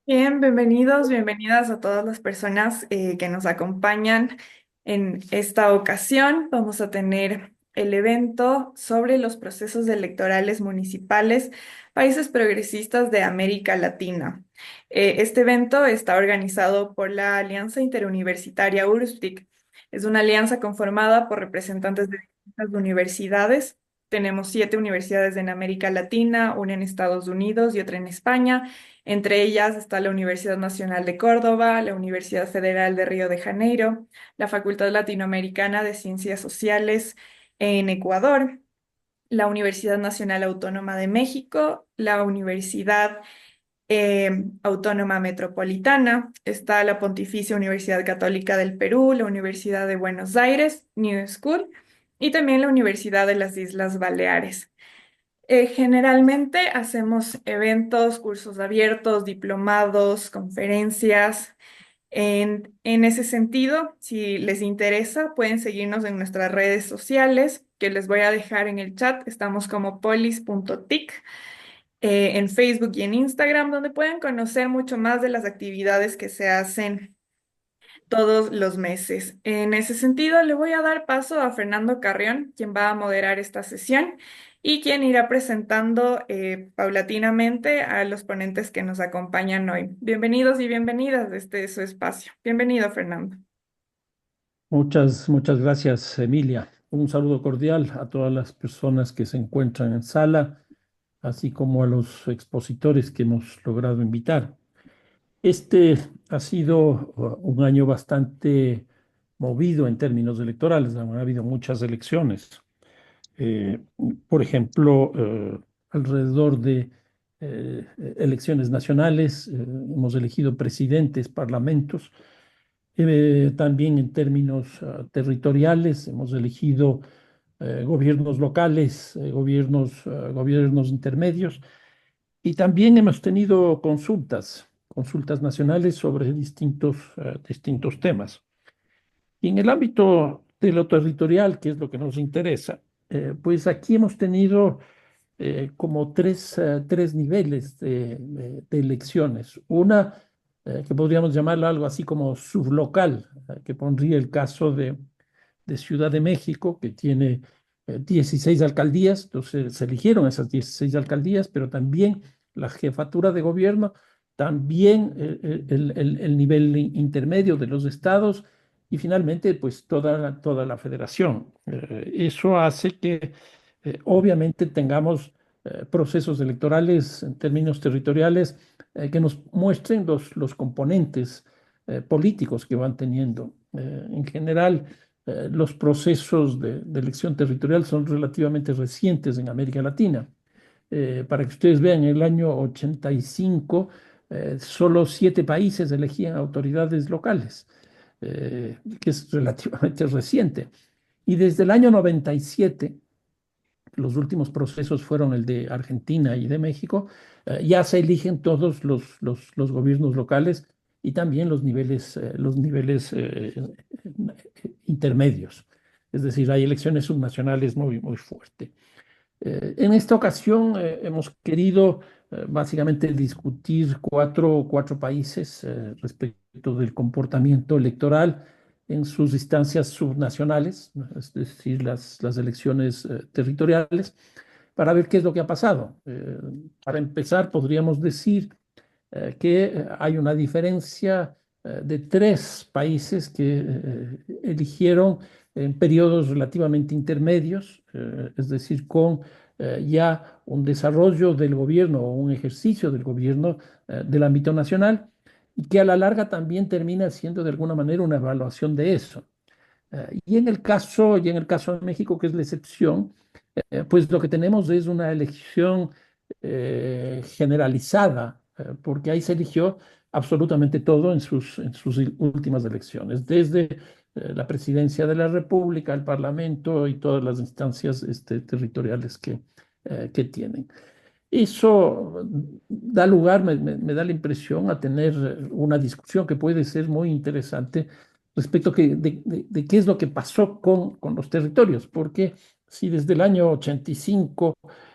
Bien, bienvenidos, bienvenidas a todas las personas que nos acompañan. En esta ocasión vamos a tener el evento sobre los procesos electorales municipales, países progresistas de América Latina. Este evento está organizado por la Alianza Interuniversitaria URSTIC. Es una alianza conformada por representantes de distintas universidades. Tenemos 7 universidades en América Latina, una en Estados Unidos y otra en España. Entre ellas está la Universidad Nacional de Córdoba, la Universidad Federal de Río de Janeiro, la Facultad Latinoamericana de Ciencias Sociales en Ecuador, la Universidad Nacional Autónoma de México, la Universidad Autónoma Metropolitana, está la Pontificia Universidad Católica del Perú, la Universidad de Buenos Aires, New School, y también la Universidad de las Islas Baleares. Generalmente hacemos eventos, cursos abiertos, diplomados, conferencias. En ese sentido, si les interesa, pueden seguirnos en nuestras redes sociales, que les voy a dejar en el chat. Estamos como polis.tic, en Facebook y en Instagram, donde pueden conocer mucho más de las actividades que se hacen todos los meses. En ese sentido, le voy a dar paso a Fernando Carrión, quien va a moderar esta sesión y quien irá presentando paulatinamente a los ponentes que nos acompañan hoy. Bienvenidos y bienvenidas, este es su espacio. Bienvenido, Fernando. Muchas gracias, Emilia. Un saludo cordial a todas las personas que se encuentran en sala, así como a los expositores que hemos logrado invitar. Este ha sido un año bastante movido en términos electorales. Han habido muchas elecciones. Eh, por ejemplo, alrededor de elecciones nacionales, hemos elegido presidentes, parlamentos. También en términos territoriales, hemos elegido gobiernos locales, gobiernos intermedios, y también hemos tenido consultas nacionales sobre distintos temas. Y en el ámbito de lo territorial, que es lo que nos interesa, pues aquí hemos tenido como tres niveles de elecciones. Una que podríamos llamarlo algo así como sublocal, que pondría el caso de Ciudad de México, que tiene 16 alcaldías. Entonces se eligieron esas 16 alcaldías, pero también la jefatura de gobierno, también el nivel intermedio de los estados y finalmente pues toda la federación. Eso hace que obviamente tengamos procesos electorales en términos territoriales que nos muestren los componentes políticos que van teniendo. En general, los procesos de elección territorial son relativamente recientes en América Latina. Para que ustedes vean, en el año 85, solo 7 países elegían autoridades locales, que es relativamente reciente. Y desde el año 97, los últimos procesos fueron el de Argentina y de México, ya se eligen todos los gobiernos locales y también los niveles intermedios. Es decir, hay elecciones subnacionales muy fuertes. En esta ocasión hemos querido básicamente discutir cuatro países respecto del comportamiento electoral en sus instancias subnacionales, ¿no? Es decir, las elecciones territoriales, para ver qué es lo que ha pasado. Para empezar, podríamos decir que hay una diferencia de 3 países que eligieron en periodos relativamente intermedios, es decir, con ya un desarrollo del gobierno o un ejercicio del gobierno del ámbito nacional y que a la larga también termina siendo de alguna manera una evaluación de eso. Y en el caso de México, que es la excepción, pues lo que tenemos es una elección generalizada, porque ahí se eligió absolutamente todo en sus últimas elecciones, desde la presidencia de la República, el Parlamento y todas las instancias territoriales que tienen. Eso da lugar, me da la impresión, a tener una discusión que puede ser muy interesante respecto de qué es lo que pasó con los territorios, porque si desde el año 85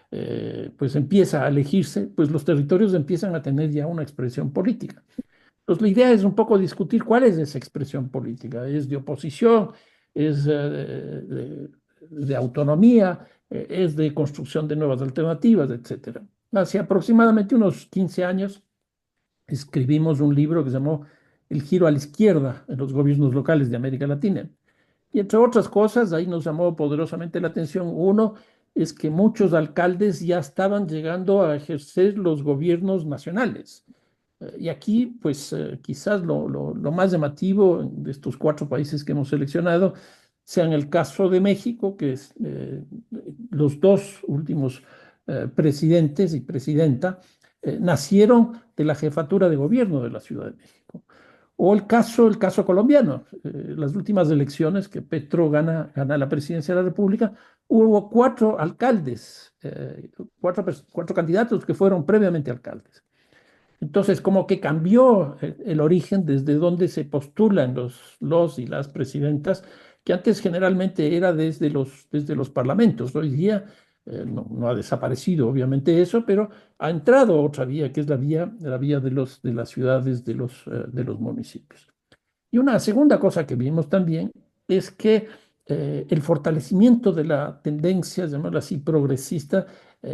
pues empieza a elegirse, pues los territorios empiezan a tener ya una expresión política. Entonces, la idea es un poco discutir cuál es esa expresión política. ¿Es de oposición? ¿Es de autonomía? ¿Es de construcción de nuevas alternativas, etcétera? Hace aproximadamente unos 15 años escribimos un libro que se llamó El giro a la izquierda en los gobiernos locales de América Latina. Y entre otras cosas, ahí nos llamó poderosamente la atención. Uno es que muchos alcaldes ya estaban llegando a ejercer los gobiernos nacionales. Y aquí, pues quizás lo más llamativo de estos cuatro países que hemos seleccionado sean el caso de México, que es los dos últimos presidentes y presidenta nacieron de la jefatura de gobierno de la Ciudad de México. O el caso colombiano, las últimas elecciones que Petro gana la presidencia de la República, hubo cuatro alcaldes, cuatro candidatos que fueron previamente alcaldes. Entonces, como que cambió el origen desde donde se postulan los y las presidentas, que antes generalmente era desde los parlamentos. Hoy día no ha desaparecido, obviamente, eso, pero ha entrado otra vía, que es la vía de las ciudades, de los municipios. Y una segunda cosa que vimos también es que el fortalecimiento de la tendencia, llamémosla así, progresista,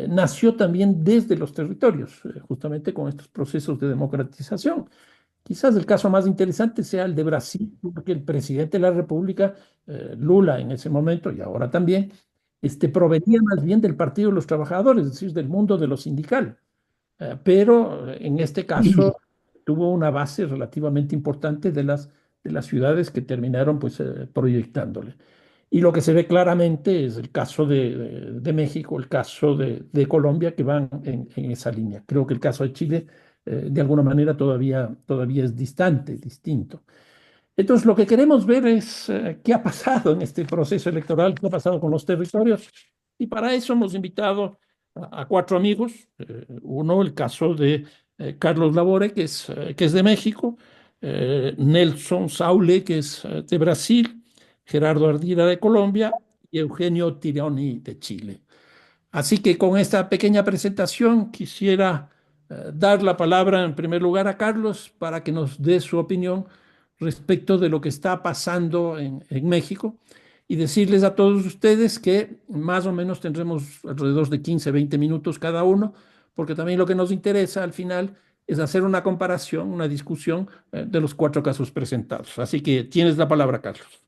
nació también desde los territorios, justamente con estos procesos de democratización. Quizás el caso más interesante sea el de Brasil, porque el presidente de la República, Lula en ese momento y ahora también, provenía más bien del Partido de los Trabajadores, es decir, del mundo de lo sindical. Pero en este caso tuvo una base relativamente importante de las ciudades que terminaron pues, proyectándole. Y lo que se ve claramente es el caso de México, el caso de Colombia, que van en esa línea. Creo que el caso de Chile, de alguna manera, todavía es distante, distinto. Entonces, lo que queremos ver es qué ha pasado en este proceso electoral, qué ha pasado con los territorios. Y para eso hemos invitado a cuatro amigos. Uno, el caso de Carlos Labore, que es de México, Nelson Saule, que es de Brasil, Gerardo Ardila de Colombia y Eugenio Tironi de Chile. Así que con esta pequeña presentación quisiera dar la palabra en primer lugar a Carlos para que nos dé su opinión respecto de lo que está pasando en México y decirles a todos ustedes que más o menos tendremos alrededor de 15, 20 minutos cada uno, porque también lo que nos interesa al final es hacer una comparación, una discusión de los cuatro casos presentados. Así que tienes la palabra, Carlos.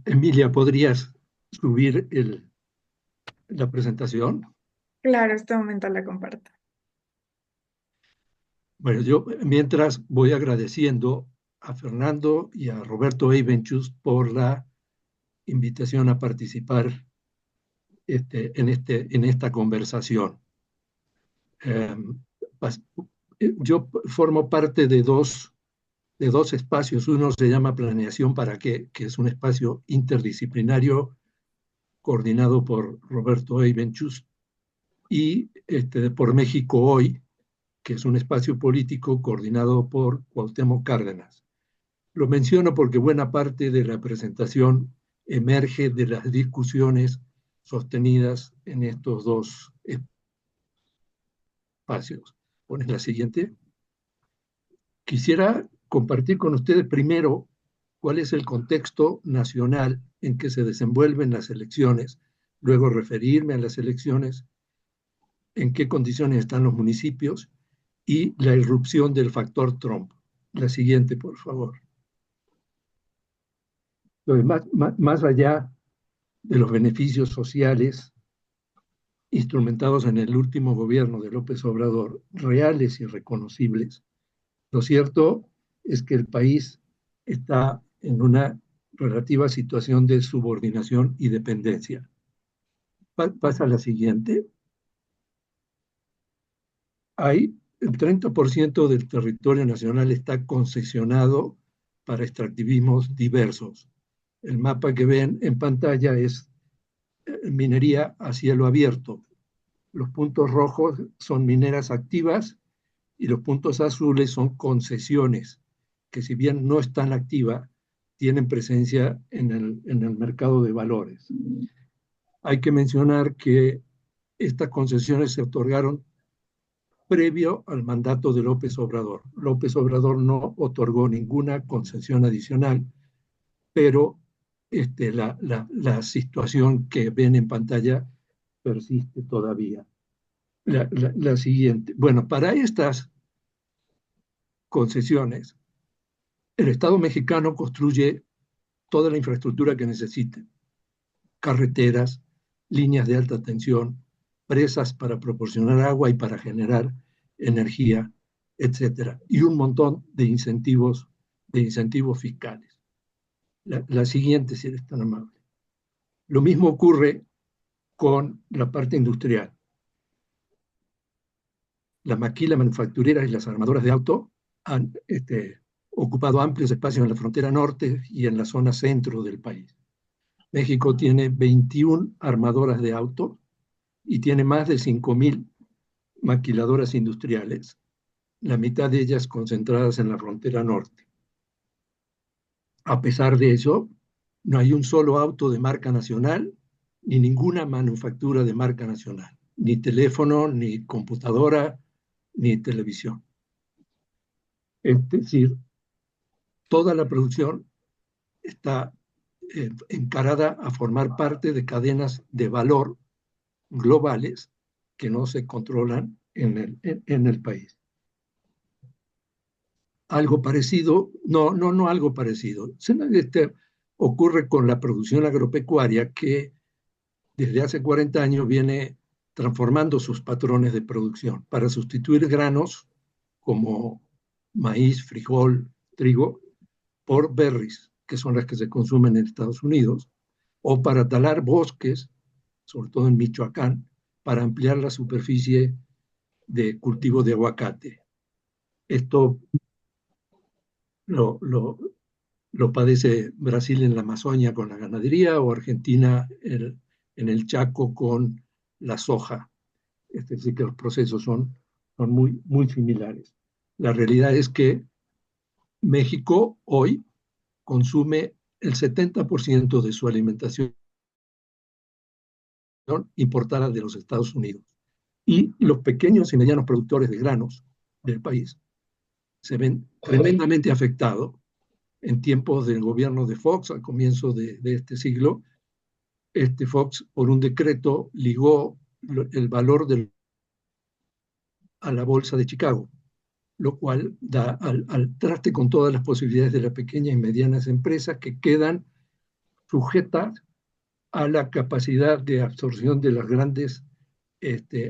Emilia, ¿podrías subir la presentación? Claro, este momento la comparto. Bueno, yo mientras voy agradeciendo a Fernando y a Roberto Eibenchus por la invitación a participar en esta conversación. Eh, yo formo parte de dos espacios. Uno se llama Planeación para qué, que es un espacio interdisciplinario coordinado por Roberto Eibenchus, y por México Hoy, que es un espacio político coordinado por Cuauhtémoc Cárdenas. Lo menciono porque buena parte de la presentación emerge de las discusiones sostenidas en estos dos espacios. Pones la siguiente. Quisiera compartir con ustedes primero cuál es el contexto nacional en que se desenvuelven las elecciones, luego referirme a las elecciones, en qué condiciones están los municipios y la irrupción del factor Trump. La siguiente, por favor. Entonces, más allá de los beneficios sociales instrumentados en el último gobierno de López Obrador, reales y reconocibles, lo cierto es que el país está en una relativa situación de subordinación y dependencia. Pasa a la siguiente. Hay el 30% del territorio nacional está concesionado para extractivismos diversos. El mapa que ven en pantalla es minería a cielo abierto. Los puntos rojos son mineras activas y los puntos azules son concesiones, que si bien no están activas, tienen presencia en el mercado de valores. Hay que mencionar que estas concesiones se otorgaron previo al mandato de López Obrador. López Obrador no otorgó ninguna concesión adicional, pero la situación que ven en pantalla persiste todavía. La siguiente. Bueno, para estas concesiones, el Estado mexicano construye toda la infraestructura que necesite: carreteras, líneas de alta tensión, presas para proporcionar agua y para generar energía, etcétera, y un montón de incentivos fiscales. La siguiente, si eres tan amable. Lo mismo ocurre con la parte industrial. Las maquilas manufactureras y las armadoras de auto han ocupado amplios espacios en la frontera norte y en la zona centro del país. México tiene 21 armadoras de auto y tiene más de 5.000 maquiladoras industriales, la mitad de ellas concentradas en la frontera norte. A pesar de eso, no hay un solo auto de marca nacional, ni ninguna manufactura de marca nacional, ni teléfono, ni computadora, ni televisión. Es decir, toda la producción está encarada a formar parte de cadenas de valor globales que no se controlan en el país. Algo parecido, no algo parecido. Ocurre con la producción agropecuaria, que desde hace 40 años viene transformando sus patrones de producción para sustituir granos como maíz, frijol, trigo, por berries, que son las que se consumen en Estados Unidos, o para talar bosques, sobre todo en Michoacán, para ampliar la superficie de cultivo de aguacate. Esto lo padece Brasil en la Amazonia con la ganadería, o Argentina en el Chaco con la soja. Es decir, que los procesos son muy, muy similares. La realidad es que México hoy consume el 70% de su alimentación importada de los Estados Unidos. Y los pequeños y medianos productores de granos del país se ven tremendamente afectados. En tiempos del gobierno de Fox, al comienzo de este siglo, Fox, por un decreto, ligó el valor a la bolsa de Chicago, lo cual da al traste con todas las posibilidades de las pequeñas y medianas empresas, que quedan sujetas a la capacidad de absorción de las grandes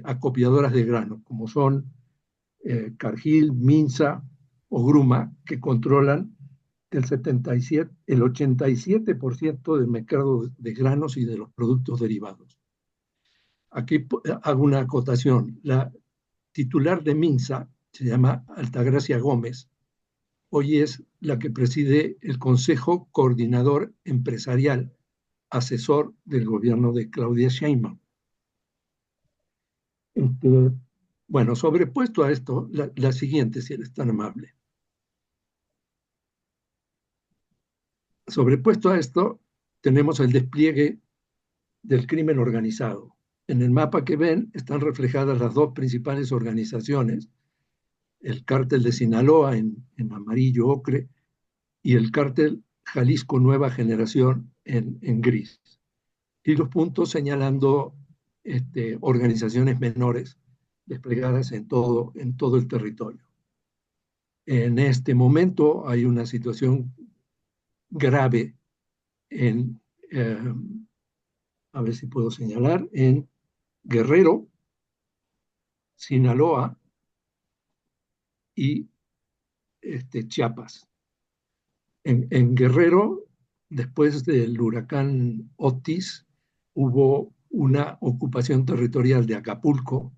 acopiadoras de grano, como son Cargill, Minsa o Gruma, que controlan el 87% del mercado de granos y de los productos derivados. Aquí hago una acotación. La titular de Minsa se llama Altagracia Gómez. Hoy es la que preside el Consejo Coordinador Empresarial, asesor del gobierno de Claudia Sheinbaum. Bueno, sobrepuesto a esto, la siguiente, si eres tan amable. Sobrepuesto a esto, tenemos el despliegue del crimen organizado. En el mapa que ven están reflejadas las dos principales organizaciones: el cártel de Sinaloa en amarillo ocre y el cártel Jalisco Nueva Generación en gris. Y los puntos señalando organizaciones menores desplegadas en todo el territorio. En este momento hay una situación grave a ver si puedo señalar, en Guerrero, Sinaloa y Chiapas. En Guerrero, después del huracán Otis, hubo una ocupación territorial de Acapulco,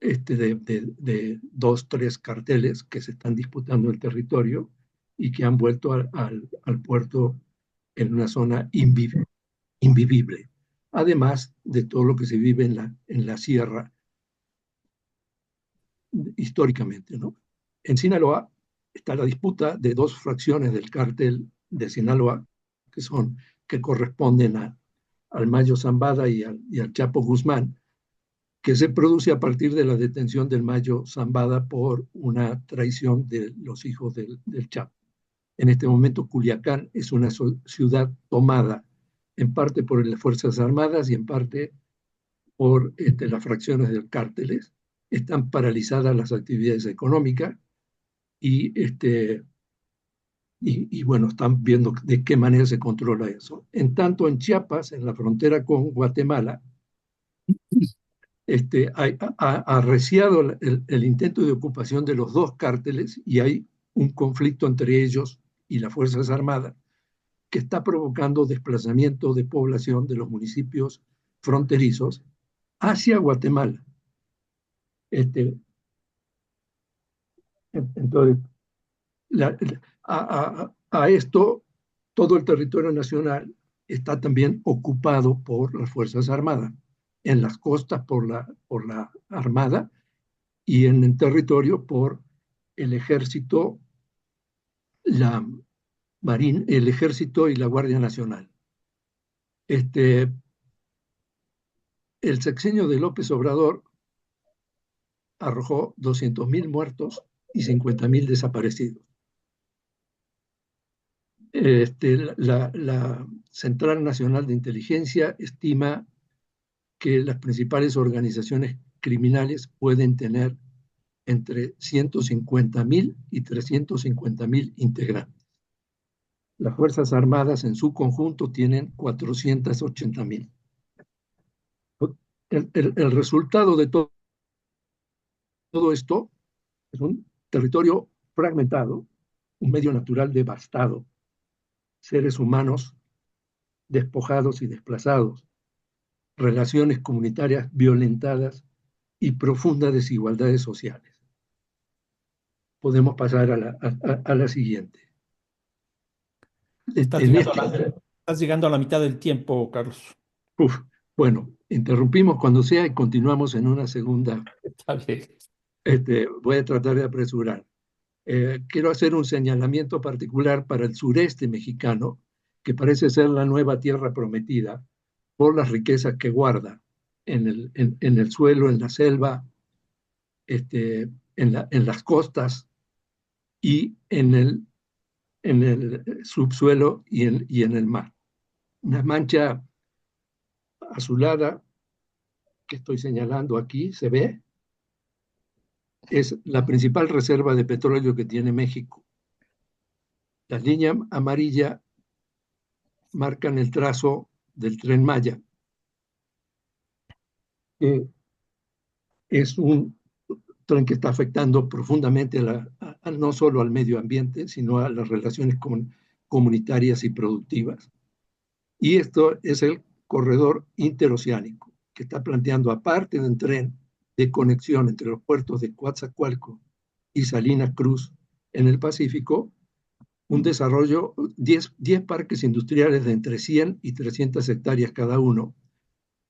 de 2, 3 carteles que se están disputando el territorio y que han vuelto al puerto en una zona invivible, además de todo lo que se vive en la sierra históricamente, ¿no? En Sinaloa está la disputa de 2 fracciones del cártel de Sinaloa, que corresponden al Mayo Zambada y al Chapo Guzmán, que se produce a partir de la detención del Mayo Zambada por una traición de los hijos del Chapo. En este momento Culiacán es una ciudad tomada en parte por las Fuerzas Armadas y en parte por las fracciones de cárteles. Están paralizadas las actividades económicas y, bueno, están viendo de qué manera se controla eso. En tanto, en Chiapas, en la frontera con Guatemala, ha arreciado el intento de ocupación de los dos cárteles y hay un conflicto entre ellos y las Fuerzas Armadas que está provocando desplazamiento de población de los municipios fronterizos hacia Guatemala. Entonces, a esto, todo el territorio nacional está también ocupado por las Fuerzas Armadas, en las costas por la Armada y en el territorio por el Ejército, la Marina, el Ejército y la Guardia Nacional. El sexenio de López Obrador arrojó 200,000 muertos y 50,000 desaparecidos. La Central Nacional de Inteligencia estima que las principales organizaciones criminales pueden tener entre 150,000 y 350,000 integrantes. Las Fuerzas Armadas en su conjunto tienen 480,000. El resultado de todo esto es un territorio fragmentado, un medio natural devastado, seres humanos despojados y desplazados, relaciones comunitarias violentadas y profundas desigualdades sociales. Podemos pasar a la siguiente. Estás llegando a la mitad del tiempo, Carlos. Bueno, interrumpimos cuando sea y continuamos en una segunda. Está bien. Voy a tratar de apresurar. Quiero hacer un señalamiento particular para el sureste mexicano, que parece ser la nueva tierra prometida por las riquezas que guarda en el suelo, en la selva, en las costas y en el subsuelo y en el mar. Una mancha azulada que estoy señalando aquí, ¿se ve? Es la principal reserva de petróleo que tiene México. Las líneas amarillas marcan el trazo del Tren Maya, que es un tren que está afectando profundamente no solo al medio ambiente, sino a las relaciones comunitarias y productivas. Y esto es el corredor interoceánico, que está planteando, aparte de un tren de conexión entre los puertos de Coatzacoalcos y Salina Cruz en el Pacífico, un desarrollo, 10 parques industriales de entre 100 y 300 hectáreas cada uno,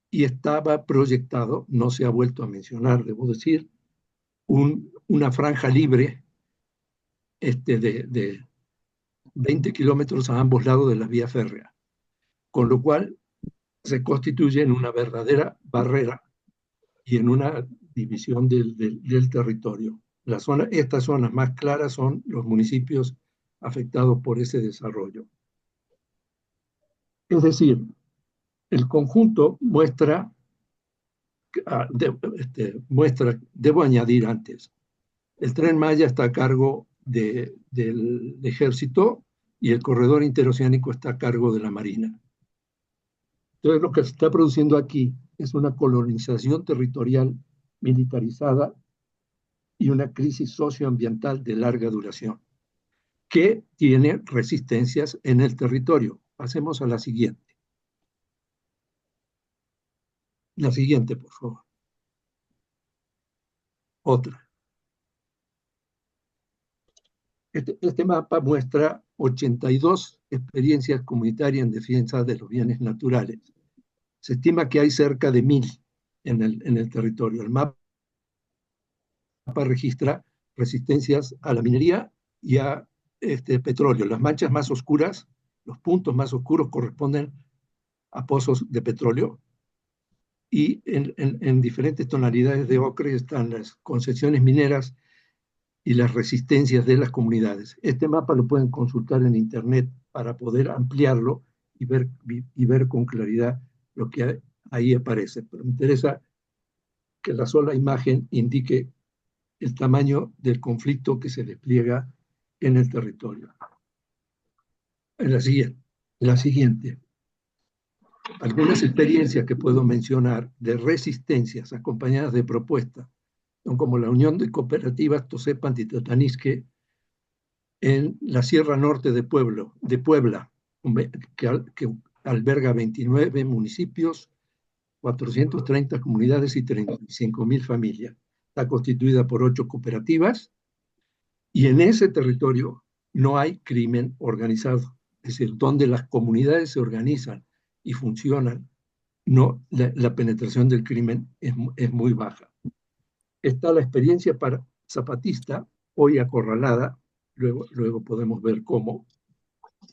y estaba proyectado, no se ha vuelto a mencionar, debo decir, una franja libre de 20 kilómetros a ambos lados de la vía férrea, con lo cual se constituye en una verdadera barrera y en una división del territorio. Estas zonas más claras son los municipios afectados por ese desarrollo. Es decir, el conjunto muestra, debo añadir antes, el Tren Maya está a cargo del Ejército y el corredor interoceánico está a cargo de la Marina. Entonces, lo que se está produciendo aquí es una colonización territorial militarizada y una crisis socioambiental de larga duración, que tiene resistencias en el territorio. Pasemos a la siguiente. La siguiente, por favor. Otra. Este mapa muestra 82 experiencias comunitarias en defensa de los bienes naturales. Se estima que hay cerca de 1,000 en el territorio. El mapa registra resistencias a la minería y a petróleo. Las manchas más oscuras, los puntos más oscuros corresponden a pozos de petróleo y en diferentes tonalidades de ocre están las concesiones mineras y las resistencias de las comunidades. Este mapa lo pueden consultar en internet para poder ampliarlo y ver con claridad lo que ahí aparece. Pero me interesa que la sola imagen indique el tamaño del conflicto que se despliega en el territorio. En la siguiente. Algunas experiencias que puedo mencionar de resistencias acompañadas de propuestas son como la Unión de Cooperativas Tosepan y Tatanisque en la Sierra Norte de Puebla, que alberga 29 municipios, 430 comunidades y 35.000 familias. Está constituida por 8 cooperativas y en ese territorio no hay crimen organizado. Es decir, donde las comunidades se organizan y funcionan, no, la penetración del crimen es muy baja. Está la experiencia para zapatista, hoy acorralada, luego podemos ver cómo.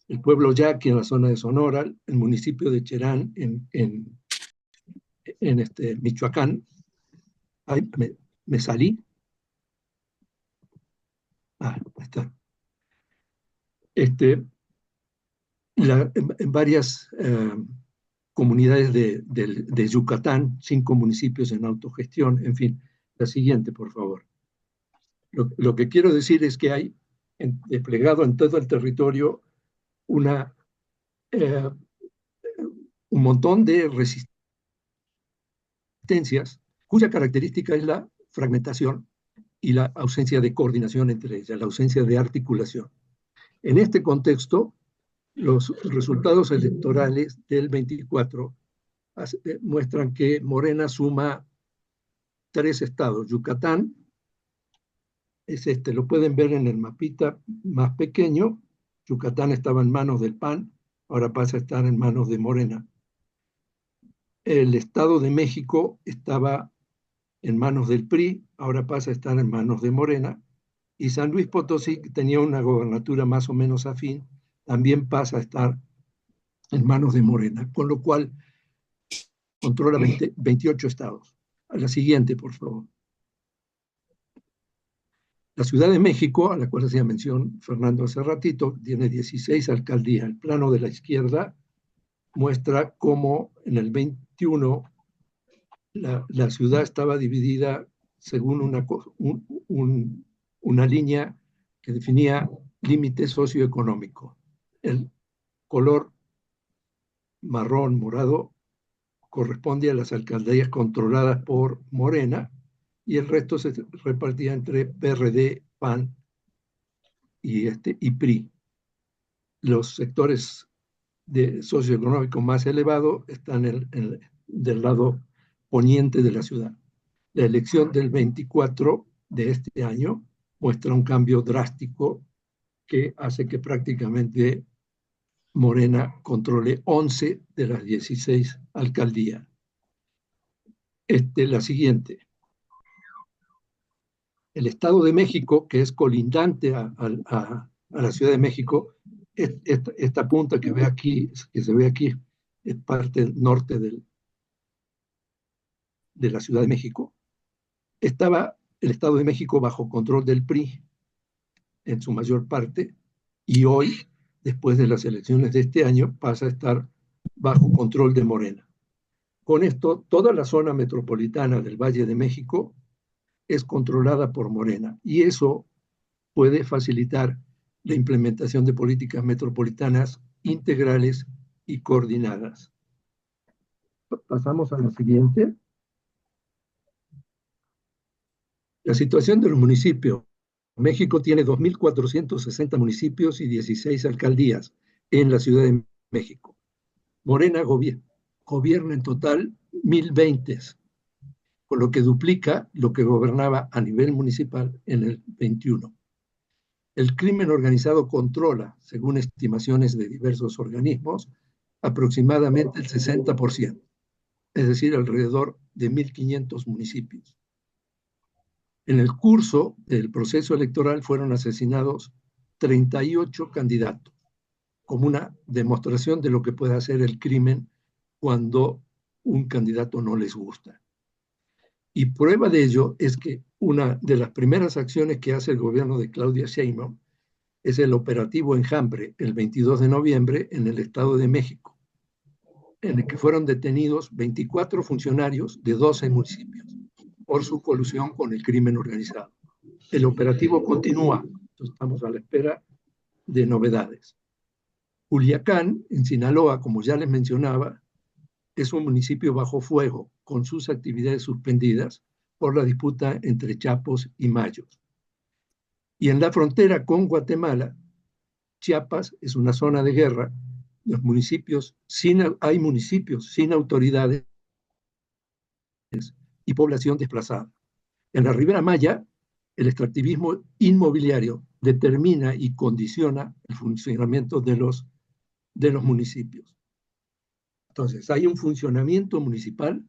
El pueblo Yaqui en la zona de Sonora, el municipio de Cherán en Michoacán. Ay, me salí. Ahí está. En varias comunidades de Yucatán, 5 municipios en autogestión, en fin. La siguiente, por favor. Lo que quiero decir es que hay desplegado en todo el territorio un montón de resistencias cuya característica es la fragmentación y la ausencia de coordinación entre ellas, la ausencia de articulación. En este contexto, los resultados electorales del 24 muestran que Morena suma 3 estados. Yucatán es lo pueden ver en el mapita más pequeño. Yucatán estaba en manos del PAN, ahora pasa a estar en manos de Morena. El Estado de México estaba en manos del PRI, ahora pasa a estar en manos de Morena. Y San Luis Potosí, que tenía una gobernatura más o menos afín, también pasa a estar en manos de Morena, con lo cual controla 28 estados. A la siguiente, por favor. La Ciudad de México, a la cual hacía mención Fernando hace ratito, tiene 16 alcaldías. El plano de la izquierda muestra cómo en el 21 la ciudad estaba dividida según una línea que definía límite socioeconómico. El color marrón, morado, corresponde a las alcaldías controladas por Morena y el resto se repartía entre PRD, PAN y PRI. Los sectores socioeconómicos más elevados están del lado poniente de la ciudad. La elección del 24 de este año muestra un cambio drástico que hace que prácticamente Morena controle 11 de las 16 alcaldías. La siguiente. El Estado de México, que es colindante a la Ciudad de México, esta punta que se ve aquí, es parte norte de la Ciudad de México. Estaba el Estado de México bajo control del PRI en su mayor parte, y hoy, después de las elecciones de este año, pasa a estar bajo control de Morena. Con esto, toda la zona metropolitana del Valle de México es controlada por Morena, y eso puede facilitar la implementación de políticas metropolitanas integrales y coordinadas. Pasamos a la siguiente. La situación de los municipios. México tiene 2.460 municipios y 16 alcaldías en la Ciudad de México. Morena gobierna en total 1.020, con lo que duplica lo que gobernaba a nivel municipal en el 21. El crimen organizado controla, según estimaciones de diversos organismos, aproximadamente el 60%, es decir, alrededor de 1.500 municipios. En el curso del proceso electoral fueron asesinados 38 candidatos, como una demostración de lo que puede hacer el crimen cuando un candidato no les gusta. Y prueba de ello es que una de las primeras acciones que hace el gobierno de Claudia Sheinbaum es el operativo Enjambre, el 22 de noviembre, en el Estado de México, en el que fueron detenidos 24 funcionarios de 12 municipios por su colusión con el crimen organizado. El operativo continúa, entonces estamos a la espera de novedades. Culiacán, en Sinaloa, como ya les mencionaba, es un municipio bajo fuego, con sus actividades suspendidas por la disputa entre Chapos y Mayos. Y en la frontera con Guatemala, Chiapas es una zona de guerra. Hay municipios sin autoridades y población desplazada. En la Ribera Maya, el extractivismo inmobiliario determina y condiciona el funcionamiento de los municipios. Entonces, hay un funcionamiento municipal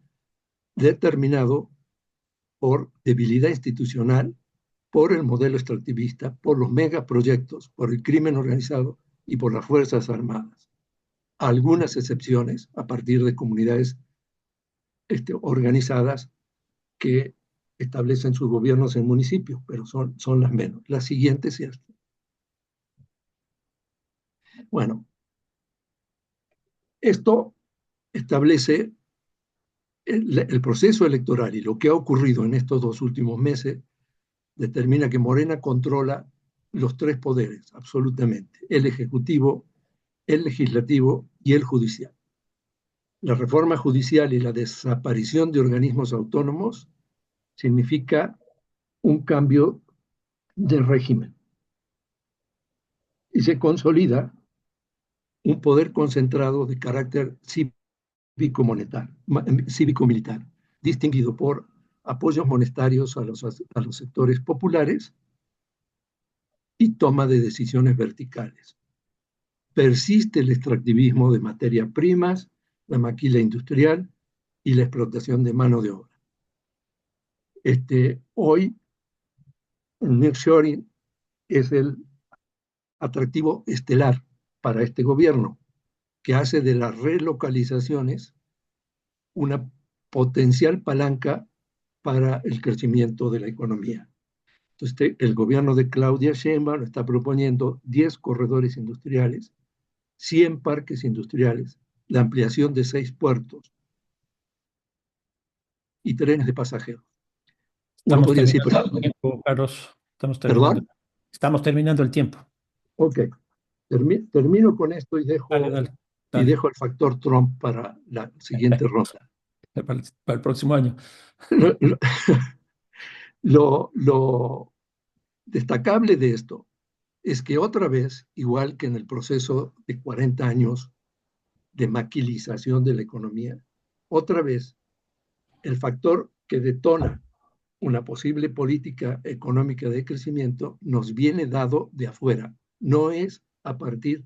determinado por debilidad institucional, por el modelo extractivista, por los megaproyectos, por el crimen organizado y por las Fuerzas Armadas. Algunas excepciones a partir de comunidades organizadas que establecen sus gobiernos en municipios, pero son las menos. Las siguientes, ¿cierto? Bueno, esto establece el proceso electoral, y lo que ha ocurrido en estos 2 últimos meses determina que Morena controla los 3 poderes, absolutamente: el ejecutivo, el legislativo y el judicial. La reforma judicial y la desaparición de organismos autónomos significa un cambio de régimen y se consolida un poder concentrado de carácter cívico-militar, distinguido por apoyos monetarios a los sectores populares y toma de decisiones verticales. Persiste el extractivismo de materias primas, la maquila industrial y la explotación de mano de obra. Hoy, el nearshoring es el atractivo estelar para este gobierno, que hace de las relocalizaciones una potencial palanca para el crecimiento de la economía. Entonces, el gobierno de Claudia Sheinbaum está proponiendo 10 corredores industriales, 100 parques industriales, la ampliación de 6 puertos y trenes de pasajeros. Uno Estamos podría decir, terminando el tiempo, Carlos. ¿perdón? Estamos terminando el tiempo. Ok, termino con esto y Dale, dale, dale. dejo el factor Trump para la siguiente ronda. Para el próximo año. Lo destacable de esto es que otra vez, igual que en el proceso de 40 años de maquilización de la economía, otra vez el factor que detona una posible política económica de crecimiento nos viene dado de afuera, no es a partir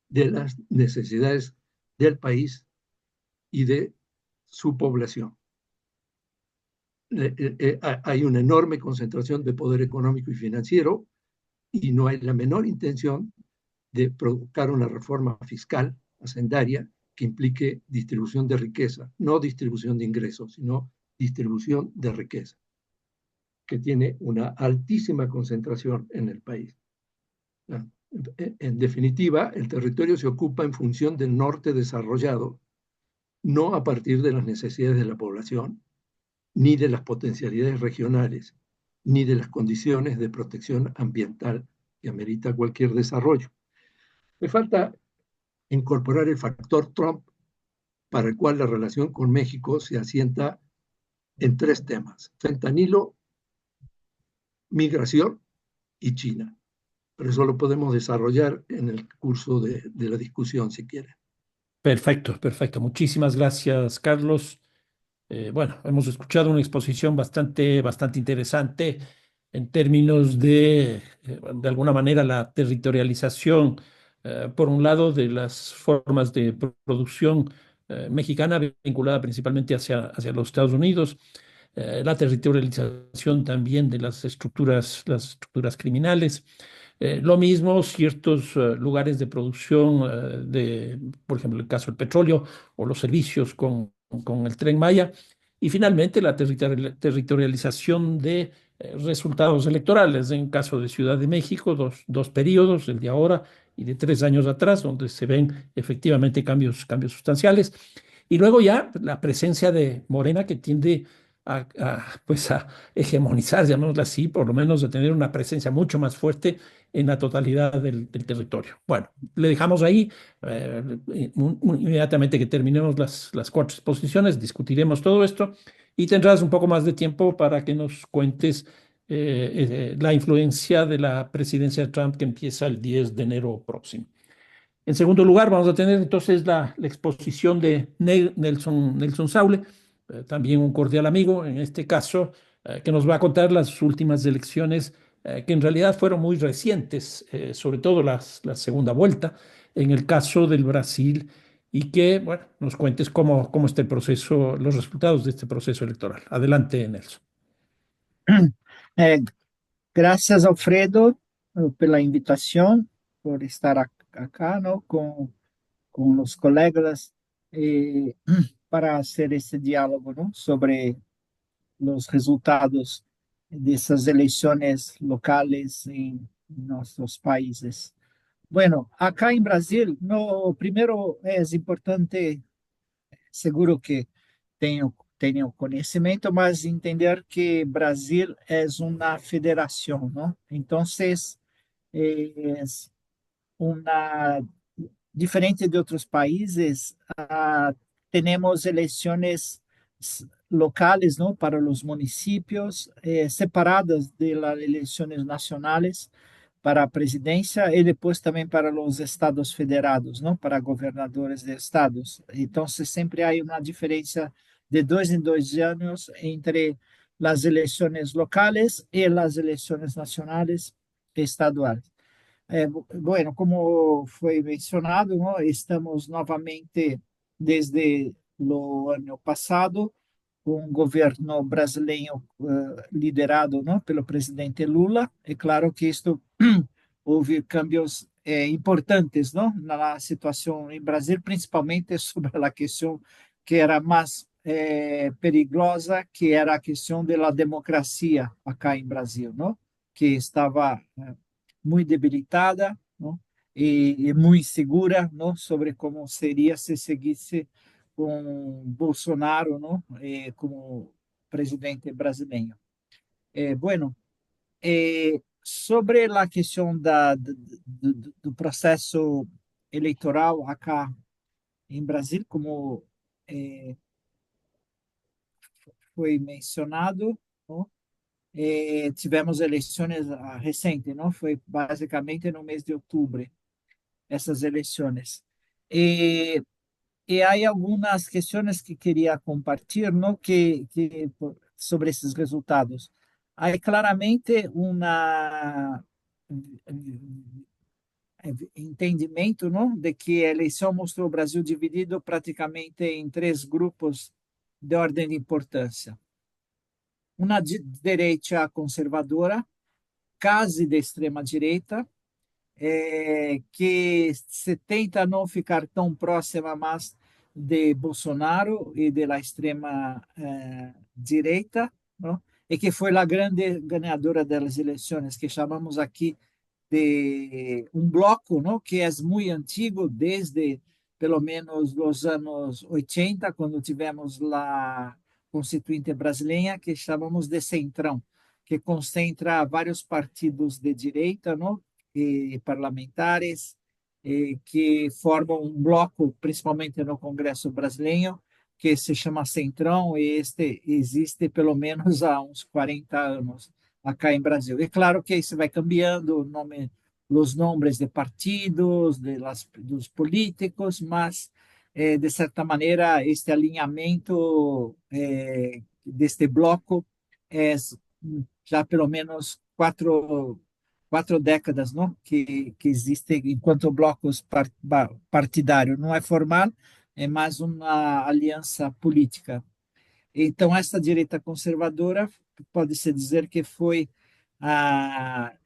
de las necesidades del país y de su población. Hay una enorme concentración de poder económico y financiero y no hay la menor intención de provocar una reforma fiscal hacendaria que implique distribución de riqueza, no distribución de ingresos, sino distribución de riqueza, que tiene una altísima concentración en el país. En definitiva, el territorio se ocupa en función del norte desarrollado, no a partir de las necesidades de la población, ni de las potencialidades regionales, ni de las condiciones de protección ambiental que amerita cualquier desarrollo. Me falta incorporar el factor Trump, para el cual la relación con México se asienta en 3 temas: fentanilo, migración y China. Pero eso lo podemos desarrollar en el curso de la discusión, si quieren. Perfecto, perfecto. Muchísimas gracias, Carlos. Bueno, hemos escuchado una exposición bastante interesante en términos de alguna manera, la territorialización, por un lado, de las formas de producción mexicana vinculada principalmente hacia los Estados Unidos, la territorialización también de las estructuras criminales. Lo mismo, ciertos lugares de producción por ejemplo, el caso del petróleo o los servicios con con el Tren Maya, y finalmente la territorialización de resultados electorales. En caso de Ciudad de México, dos periodos, el de ahora y de 3 años atrás, donde se ven efectivamente cambios sustanciales. Y luego ya la presencia de Morena que tiende pues a hegemonizar, llamémoslo así, por lo menos a tener una presencia mucho más fuerte en la totalidad del territorio. Bueno, le dejamos ahí. Inmediatamente que terminemos las cuatro exposiciones, discutiremos todo esto y tendrás un poco más de tiempo para que nos cuentes la influencia de la presidencia de Trump que empieza el 10 de enero próximo. En segundo lugar, vamos a tener entonces la exposición de Nelson Saule, también un cordial amigo, en este caso, que nos va a contar las últimas elecciones, que en realidad fueron muy recientes, sobre todo la segunda vuelta, en el caso del Brasil, y que, bueno, nos cuentes cómo está el proceso, los resultados de este proceso electoral. Adelante, Nelson. É, graças, Alfredo, pela invitação, por estar acá, não, com os colegas, para fazer esse diálogo, não, sobre os resultados dessas eleições locais em nossos países. Bueno, acá em Brasil, no, primeiro é importante, seguro que tenho conhecimento, mas entender que Brasil é uma federação, não? Então, é uma diferente de outros países, temos eleições locais, não, para os municípios, separadas das eleições nacionais para a presidência e depois também para os estados federados, não, para governadores de estados. Então, sempre há uma diferença de 2 em 2 anos entre as eleições locais e as eleições nacionais e estaduais. Bueno, como foi mencionado, não, estamos novamente desde o ano passado com um governo brasileiro liderado, não, pelo presidente Lula. É claro que isto houve cambios importantes, não, na situação em Brasil, principalmente sobre a questão que era mais perigosa, que era a questão da democracia acá em Brasil, não, que estava muito debilitada, não, e muito insegura, não, sobre como seria se seguisse com Bolsonaro, não, como presidente brasileiro. Bueno, sobre a questão do processo eleitoral acá em Brasil, como foi mencionado, não, tivemos eleições recentes, não? Foi basicamente no mês de outubro, essas eleições. E há algumas questões que queria compartilhar, não? Sobre esses resultados. Há claramente entendimento, não, de que a eleição mostrou o Brasil dividido praticamente em 3 grupos de ordem de importância. Uma direita conservadora, quase de extrema direita, que se tenta não ficar tão próxima mais de Bolsonaro e da extrema direita, não? E que foi a grande ganhadora das eleições, que chamamos aqui de um bloco, não, que é muito antigo, desde pelo menos os anos 80, quando tivemos a Constituinte brasileira, que chamamos de Centrão, que concentra vários partidos de direita, não, e parlamentares, que formam um bloco, principalmente no Congresso brasileiro, que se chama Centrão, e este existe pelo menos há uns 40 anos acá em Brasil. É claro que isso vai cambiando, os nomes de partidos, dos políticos, mas, de certa maneira, este alinhamento deste bloco é já pelo menos quatro décadas, não? Que existe enquanto blocos partidário. Não é formal, é mais uma aliança política. Então, essa direita conservadora pode-se dizer que foi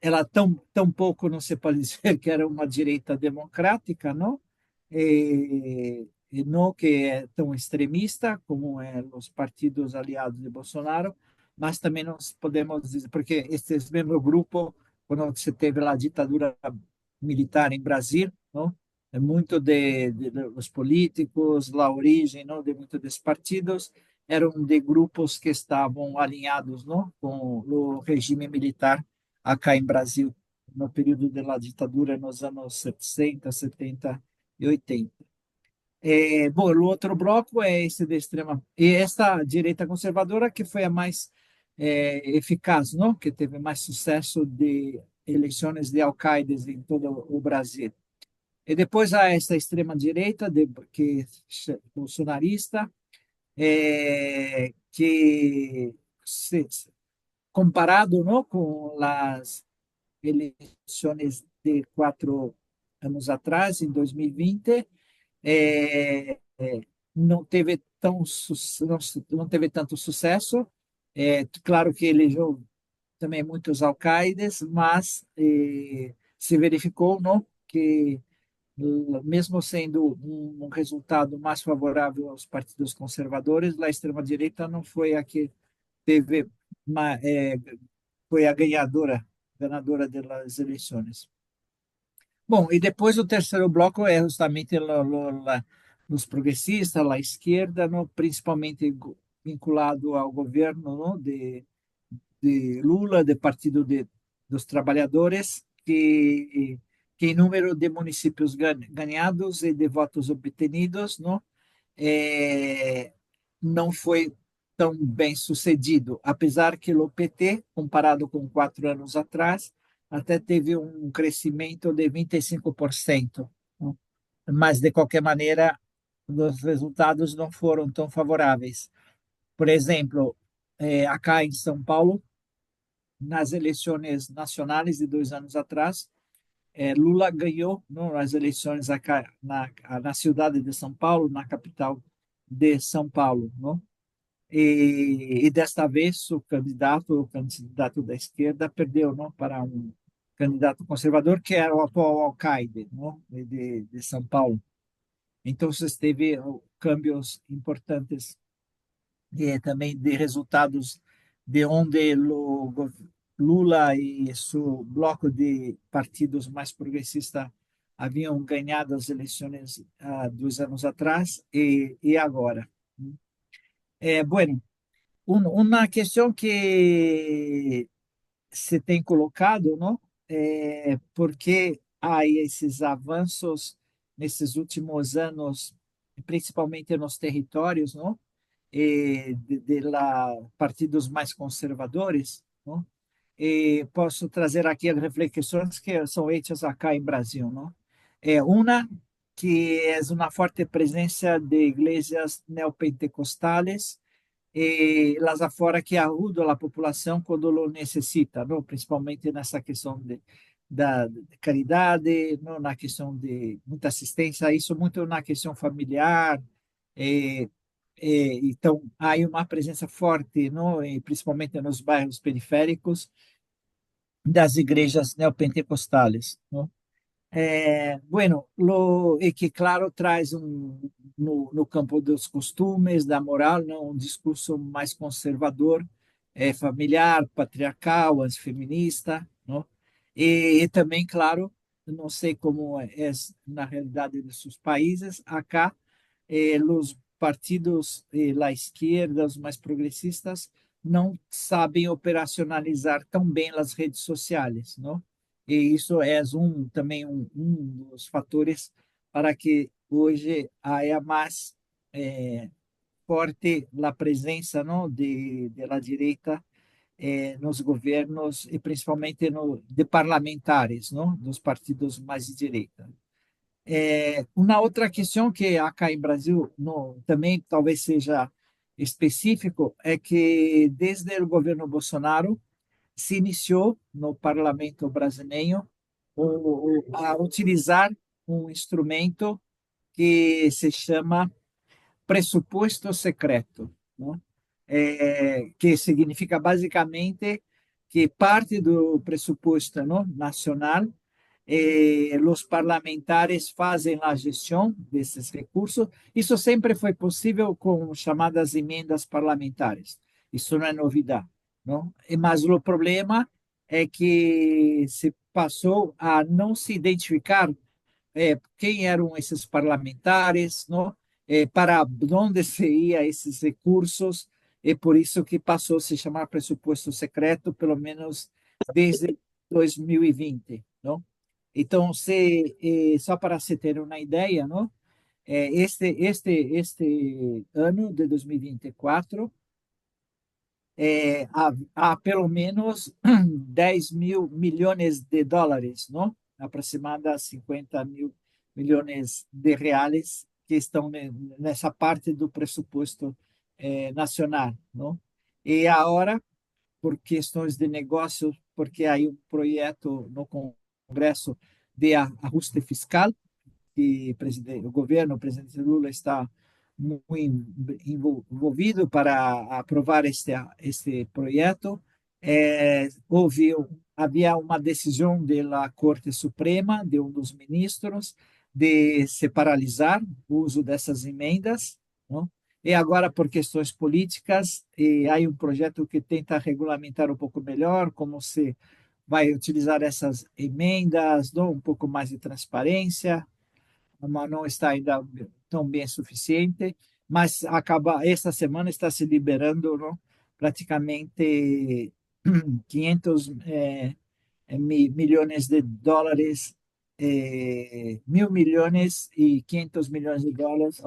ela tão pouco não se pode dizer que era uma direita democrática, não? e não que é tão extremista como os partidos aliados de Bolsonaro, mas também nós podemos dizer, porque este mesmo grupo, quando se teve a ditadura militar em Brasil, não? É muito de os políticos, a origem, não, de muitos desses partidos eram de grupos que estavam alinhados, não, com o regime militar acá em Brasil no período da ditadura nos anos 60, 70 e 80. Bom, o outro bloco é esse de extrema e esta direita conservadora que foi a mais eficaz, não? Que teve mais sucesso de eleições de alcaides em todo o Brasil. E depois há essa extrema direita que bolsonarista, que comparado, não, com as eleições de 4 anos atrás, em 2020, não teve não teve tanto sucesso. Claro que elegeu também muitos alcaides, mas se verificou, não, que mesmo sendo um resultado mais favorável aos partidos conservadores, a extrema-direita não foi a que teve, foi a ganadora das eleições. Bom, e depois o terceiro bloco é justamente os progressistas, a esquerda, no, principalmente vinculado ao governo, no, de Lula, do Partido dos Trabalhadores, que em número de municípios ganhados e de votos obtenidos, não, é, não foi tão bem sucedido, apesar que o PT, comparado com 4 anos atrás, até teve um crescimento de 25%. Não? Mas, de qualquer maneira, os resultados não foram tão favoráveis. Por exemplo, acá em São Paulo, nas eleições nacionais de 2 anos atrás, Lula ganhou, não, as eleições acá na cidade de São Paulo, na capital de São Paulo, não? E desta vez o candidato da esquerda perdeu, não, para um candidato conservador que era o atual alcaide, não, de São Paulo. Então teve câmbios importantes também de resultados de onde Lula e seu bloco de partidos mais progressistas haviam ganhado as eleições há 2 anos atrás e agora. Bueno, uma questão que se tem colocado, não? Porque há esses avanços nesses últimos anos, principalmente nos territórios, não? De partidos mais conservadores, não? E posso trazer aqui as reflexões que são feitas acá em Brasil, não? Uma que é uma forte presença de igrejas neopentecostais las afora que ajuda a população quando lo necessita, não? Principalmente nessa questão de caridade, não? Na questão de muita assistência, isso muito na questão familiar. eh, então, há uma presença forte, não? E principalmente nos bairros periféricos, das igrejas neopentecostais, não? Bueno, e que, claro, traz no campo dos costumes, da moral, não, um discurso mais conservador, familiar, patriarcal, antifeminista, não? E também, claro, não sei como é na realidade de seus países, acá, os partidos, a esquerda, os mais progressistas, não sabem operacionalizar tão bem as redes sociais, não? E isso é também um dos fatores para que hoje haja mais forte a presença, não, de la direita nos governos e principalmente de parlamentares, não, dos partidos mais de direita. Uma outra questão que acá em Brasil também talvez seja específico é que desde o governo Bolsonaro se iniciou no parlamento brasileiro a utilizar um instrumento que se chama pressuposto secreto, não? Que significa basicamente que parte do pressuposto, não, nacional os parlamentares fazem a gestão desses recursos. Isso sempre foi possível com chamadas emendas parlamentares. Isso não é novidade, não? Mas o problema é que se passou a não se identificar quem eram esses parlamentares, não? Para onde se ia esses recursos, e por isso que passou a se chamar pressuposto secreto, pelo menos desde 2020, não? Então, só para se ter uma ideia, não? Este ano de 2024, há pelo menos 10 mil milhões de dólares, não? Aproximadamente 50 mil milhões de reais que estão nessa parte do pressuposto nacional, não? E agora, por questões de negócio, porque há um projeto no Congresso de ajuste fiscal, que o governo, o presidente Lula está muito envolvido para aprovar este projeto. Havia uma decisão da Corte Suprema, de um dos ministros, de se paralisar o uso dessas emendas, não? E agora, por questões políticas, há um projeto que tenta regulamentar um pouco melhor como se vai utilizar essas emendas, não? Um pouco mais de transparência, mas não está ainda tão bem suficiente. Mas esta semana está se liberando, não? Praticamente 500 milhões de dólares, 1.000 milhões e 500 milhões de dólares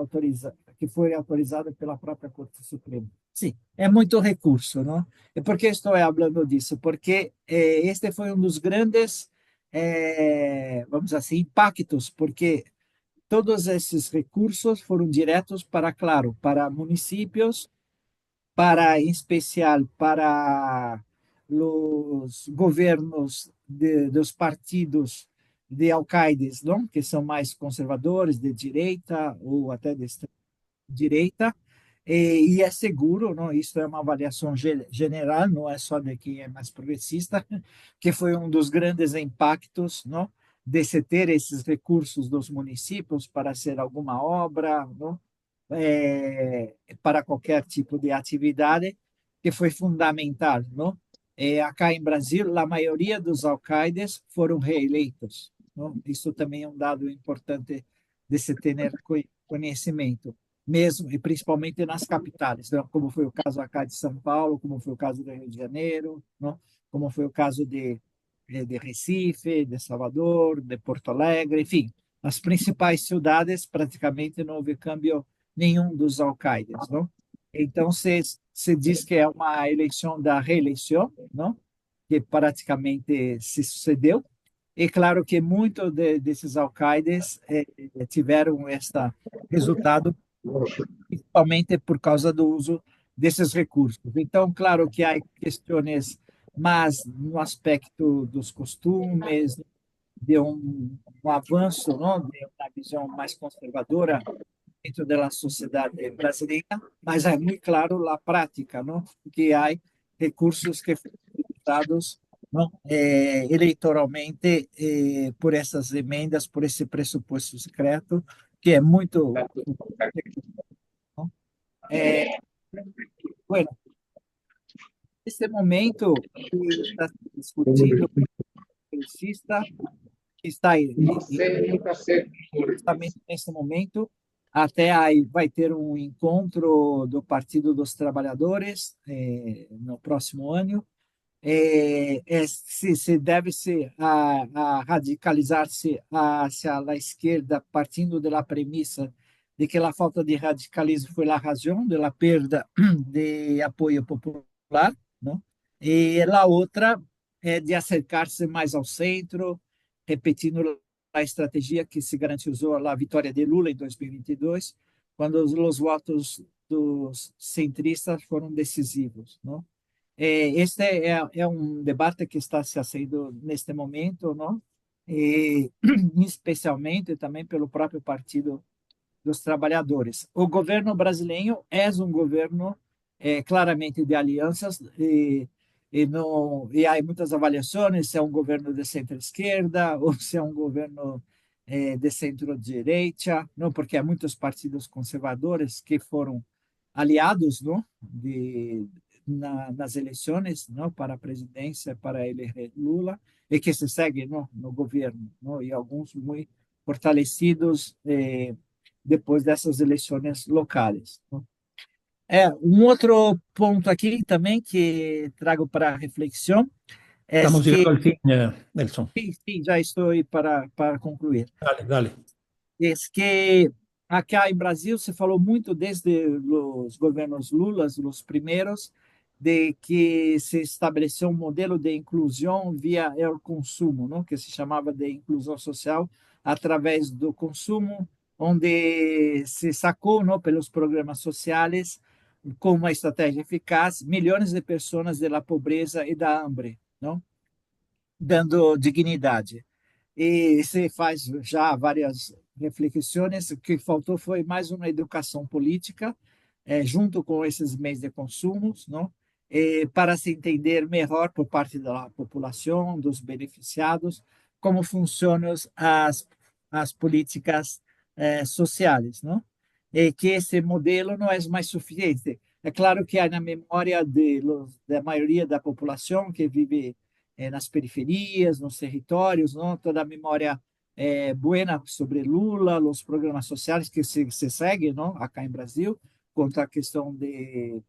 que foi autorizado pela própria Corte Suprema. Sim, é muito recurso, não? E por que estou falando disso? Porque este foi um dos grandes, vamos dizer assim, impactos, porque todos esses recursos foram diretos para, claro, para municípios, para, em especial, para os governos dos partidos de alcaides, não? Que são mais conservadores, de direita ou até de extrema direita, e é seguro, não? Isso é uma avaliação general, não é só de quem é mais progressista, que foi um dos grandes impactos, não? De se ter esses recursos dos municípios para ser alguma obra, não? Para qualquer tipo de atividade, que foi fundamental, não? Acá em Brasil, a maioria dos alcaides foram reeleitos, não? Isso também é um dado importante de se ter conhecimento, mesmo e principalmente nas capitais, não? Como foi o caso acá de São Paulo, como foi o caso do Rio de Janeiro, não? Como foi o caso de Recife, de Salvador, de Porto Alegre, enfim, as principais cidades praticamente não houve câmbio nenhum dos alcaides, não? Então se diz que é uma eleição da reeleição, não? Que praticamente se sucedeu. E claro que muitos desses alcaides tiveram este resultado, principalmente por causa do uso desses recursos. Então, claro que há questões, mas no aspecto dos costumes, de um avanço, não? De uma visão mais conservadora dentro da sociedade brasileira, mas é muito claro a prática, não? Que há recursos que foram usados, não? Eleitoralmente por essas emendas, por esse pressuposto secreto, que é muito, não? Bueno, nesse momento que está se discutindo o progressista, que está aí, justamente nesse momento, até aí vai ter um encontro do Partido dos Trabalhadores no próximo ano. Se deve se a radicalizar-se hacia a esquerda, partindo da premissa de que a falta de radicalismo foi a razão da perda de apoio popular, não? E a outra é de acercar-se mais ao centro, repetindo a estratégia que se garantizou a vitória de Lula em 2022, quando os votos dos centristas foram decisivos, não? Este é um debate que está se fazendo neste momento, não? E, especialmente também pelo próprio Partido dos Trabalhadores. O governo brasileiro é um governo claramente de alianças, e há muitas avaliações se é um governo de centro-esquerda ou se é um governo de centro-direita, não, porque há muitos partidos conservadores que foram aliados, não, nas eleições, não, para a presidência, para eleger Lula, e que se seguem, não, no governo, não, e alguns muito fortalecidos depois dessas eleições locais. Não. Um outro ponto aqui também que trago para reflexão é Estamos que, llegando al fin, Nelson. sim, sim, já estou aí para concluir. Dale, dale. É que acá em Brasil se falou muito desde os governos Lula, os primeiros, de que se estabeleceu um modelo de inclusão via o consumo, não? Que se chamava de inclusão social através do consumo, onde se sacou, não, pelos programas sociais, com uma estratégia eficaz, milhões de pessoas da pobreza e da hambre, não? Dando dignidade. E se faz já várias reflexões. O que faltou foi mais uma educação política, junto com esses meios de consumo, não? Para se entender melhor por parte da população, dos beneficiados, como funcionam as políticas sociais, não? E que esse modelo não é mais suficiente. É claro que há na memória da maioria da população que vive nas periferias, nos territórios, não? Toda a memória buena sobre Lula, os programas sociais que se seguem, não? Acá em Brasil, contra a questão de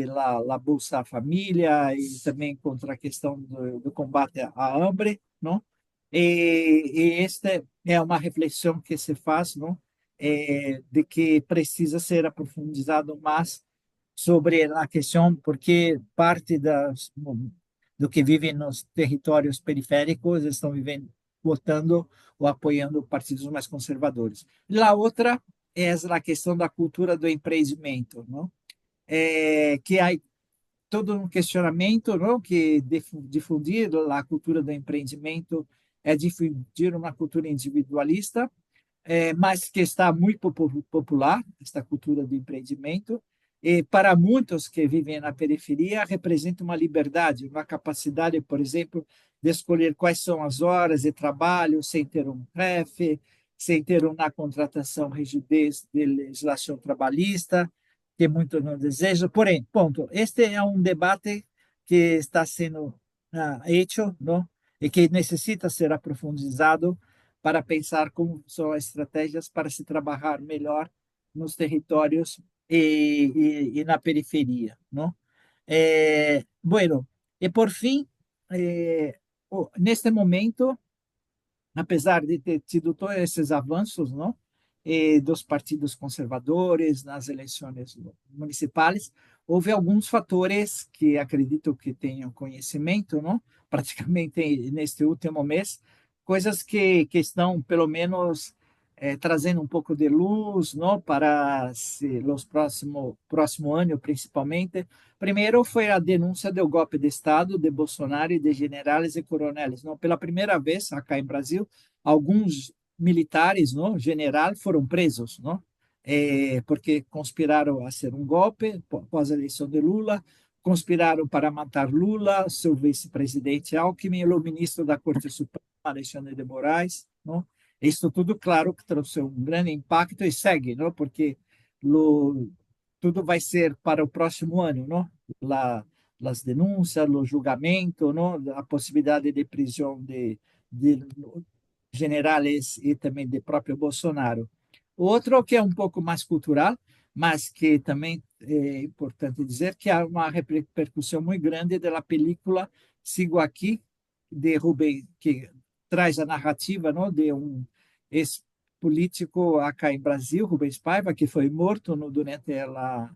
la Bolsa Família e também contra a questão do combate à hambre, não? E esta é uma reflexão que se faz, não? De que precisa ser aprofundado mais sobre a questão, porque parte do que vivem nos territórios periféricos estão vivendo, votando ou apoiando partidos mais conservadores. A outra é a questão da cultura do empreendimento, não? Que há todo um questionamento, não? Que difundir a cultura do empreendimento é difundir uma cultura individualista, mas que está muito popular, esta cultura do empreendimento, e para muitos que vivem na periferia, representa uma liberdade, uma capacidade, por exemplo, de escolher quais são as horas de trabalho, sem ter um chefe, sem ter uma contratação rigidez de legislação trabalhista, que muitos não desejam. Porém, ponto, este é um debate que está sendo hecho, não? E que necessita ser aprofundado para pensar como são as estratégias para se trabalhar melhor nos territórios e na periferia, não? Bueno, e por fim, neste momento, apesar de ter tido todos esses avanços, não? Dos partidos conservadores nas eleições municipais, houve alguns fatores que acredito que tenham conhecimento, não? Praticamente neste último mês, coisas que estão, pelo menos, trazendo um pouco de luz, não? Para os próximo ano, principalmente. Primeiro foi a denúncia do golpe de Estado de Bolsonaro e de generais e coronéis. Não? Pela primeira vez, acá em Brasil, alguns militares, não, general, foram presos, não? Porque conspiraram a ser um golpe após a eleição de Lula, conspiraram para matar Lula, seu vice-presidente Alckmin, e o ministro da Corte Suprema, Alexandre de Moraes, não? Isso tudo, claro, que trouxe um grande impacto e segue, não? Porque tudo vai ser para o próximo ano, não? Lá, as denúncias, o julgamento, não? A possibilidade de prisão de generais e também de próprio Bolsonaro. Outro que é um pouco mais cultural, mas que também é importante dizer que há uma repercussão muito grande da película Sigo Aqui, de Rubem, que traz a narrativa, não, de um ex-político acá em Brasil, Rubens Paiva, que foi morto durante o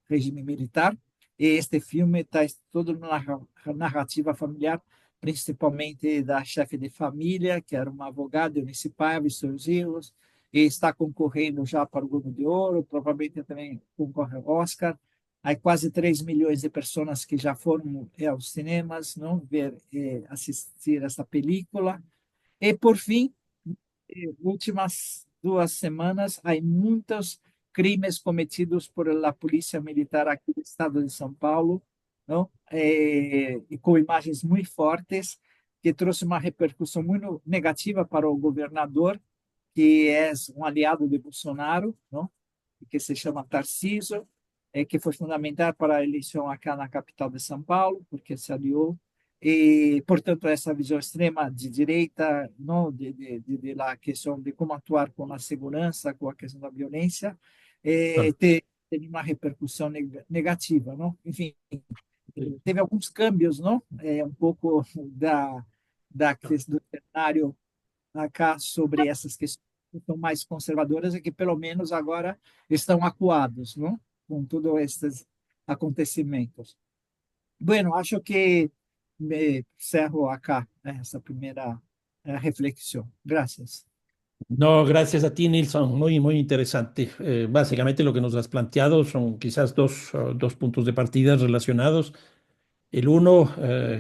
regime militar. E este filme traz toda uma narrativa familiar, principalmente da chefe de família, que era uma advogada, Eunice Paiva, e seus filhos, e está concorrendo já para o Globo de Ouro, provavelmente também concorre ao Oscar. Há quase 3 milhões de pessoas que já foram aos cinemas, não ver assistir essa película. E, por fim, últimas 2 semanas, há muitos crimes cometidos por a polícia militar aqui do estado de São Paulo, não? E com imagens muito fortes, que trouxe uma repercussão muito negativa para o governador, que é um aliado de Bolsonaro, não? Que se chama Tarcísio, que foi fundamental para a eleição aqui na capital de São Paulo, porque se aliou. E, portanto, essa visão extrema de direita, não de la questão de como atuar com a segurança, com a questão da violência, Claro. teve uma repercussão negativa, não? Enfim, teve alguns câmbios, não? Um pouco da questão do cenário acá sobre essas questões que são mais conservadoras e que pelo menos agora estão acuados, não? Com todos esses acontecimentos. Bueno, acho que me cerro acá essa primeira reflexão. Gracias. No, gracias a ti, Nilsson. Muy, muy interesante. Básicamente lo que nos has planteado son quizás dos puntos de partida relacionados. El uno,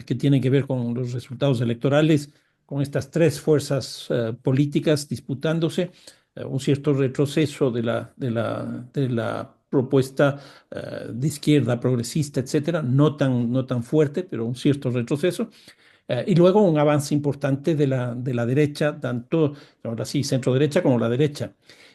que tiene que ver con los resultados electorales, con estas tres fuerzas políticas disputándose, un cierto retroceso de la propuesta de izquierda progresista, etcétera, no tan fuerte, pero un cierto retroceso. Y luego un avance importante de la derecha, tanto ahora sí centro derecha como la derecha.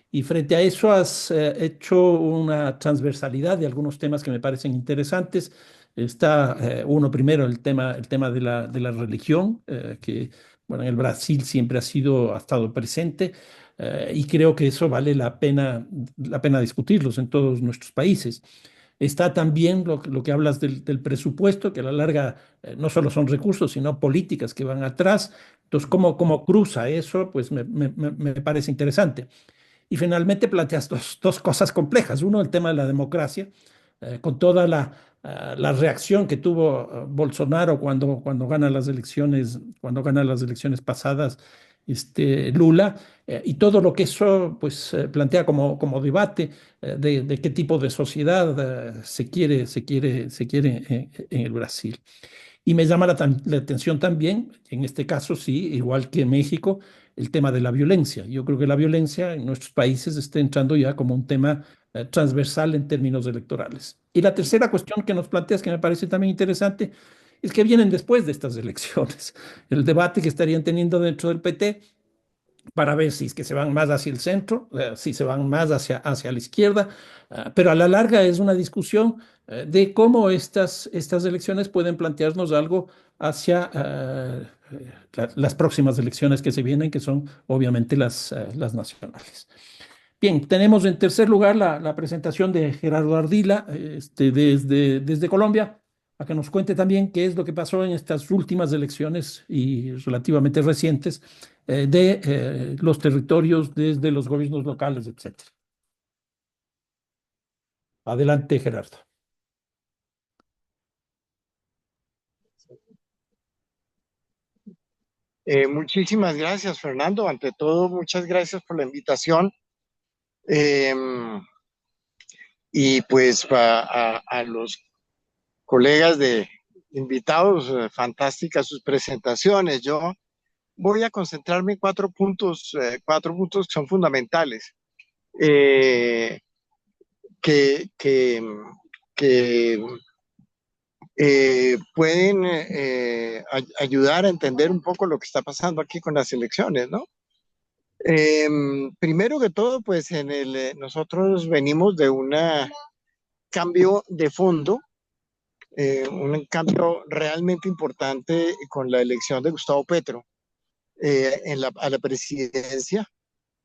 Y frente a eso has hecho una transversalidad de algunos temas que me parecen interesantes. Está uno primero el tema de la religión, que bueno, en el Brasil siempre ha estado presente, y creo que eso vale la pena discutirlos en todos nuestros países. Está también lo que hablas del presupuesto, que a la larga no solo son recursos, sino políticas que van atrás. Entonces, ¿cómo cruza eso? Pues me parece interesante. Y finalmente planteas dos cosas complejas. Uno, el tema de la democracia, con toda la reacción que tuvo Bolsonaro cuando gana las elecciones pasadas, Lula, y todo lo que eso pues, plantea como debate de qué tipo de sociedad se quiere en el Brasil. Y me llama la atención también, en este caso sí, igual que en México, el tema de la violencia. Yo creo que la violencia en nuestros países está entrando ya como un tema transversal en términos electorales. Y la tercera cuestión que nos planteas, que me parece también interesante, es que vienen después de estas elecciones. El debate que estarían teniendo dentro del PT para ver si es que se van más hacia el centro, si se van más hacia la izquierda, pero a la larga es una discusión de cómo estas elecciones pueden plantearnos algo hacia las próximas elecciones que se vienen, que son obviamente las nacionales. Bien, tenemos en tercer lugar la presentación de Gerardo Ardila, desde Colombia, a que nos cuente también qué es lo que pasó en estas últimas elecciones y relativamente recientes de los territorios desde los gobiernos locales, etcétera. Adelante, Gerardo. Muchísimas gracias, Fernando. Ante todo, muchas gracias por la invitación. Y pues a los colegas de invitados, fantásticas sus presentaciones. Yo voy a concentrarme en cuatro puntos que son fundamentales, que, que, que pueden ayudar a entender un poco lo que está pasando aquí con las elecciones, ¿no? Primero que todo, pues nosotros venimos de un cambio de fondo, un cambio realmente importante con la elección de Gustavo Petro a la presidencia.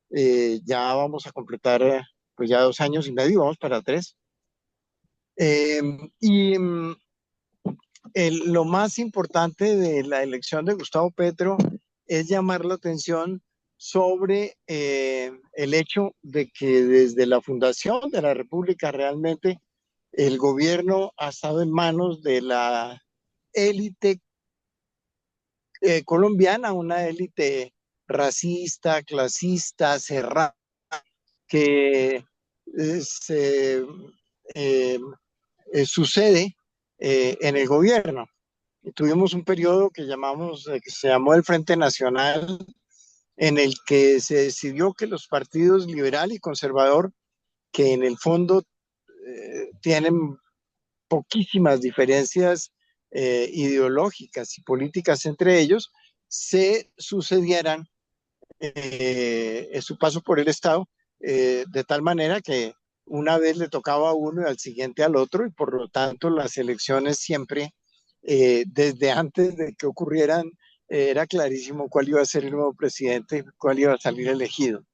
Ya vamos a completar pues ya 2 años y medio, vamos para 3. Y lo más importante de la elección de Gustavo Petro es llamar la atención sobre el hecho de que desde la fundación de la República realmente el gobierno ha estado en manos de la élite colombiana, una élite racista, clasista, cerrada, que sucede en el gobierno. Tuvimos un periodo que se llamó el Frente Nacional, en el que se decidió que los partidos liberal y conservador, que en el fondo tienen poquísimas diferencias ideológicas y políticas entre ellos, se sucedieran en su paso por el Estado, de tal manera que una vez le tocaba a uno y al siguiente al otro, y por lo tanto las elecciones siempre, desde antes de que ocurrieran, era clarísimo cuál iba a ser el nuevo presidente, cuál iba a salir elegido.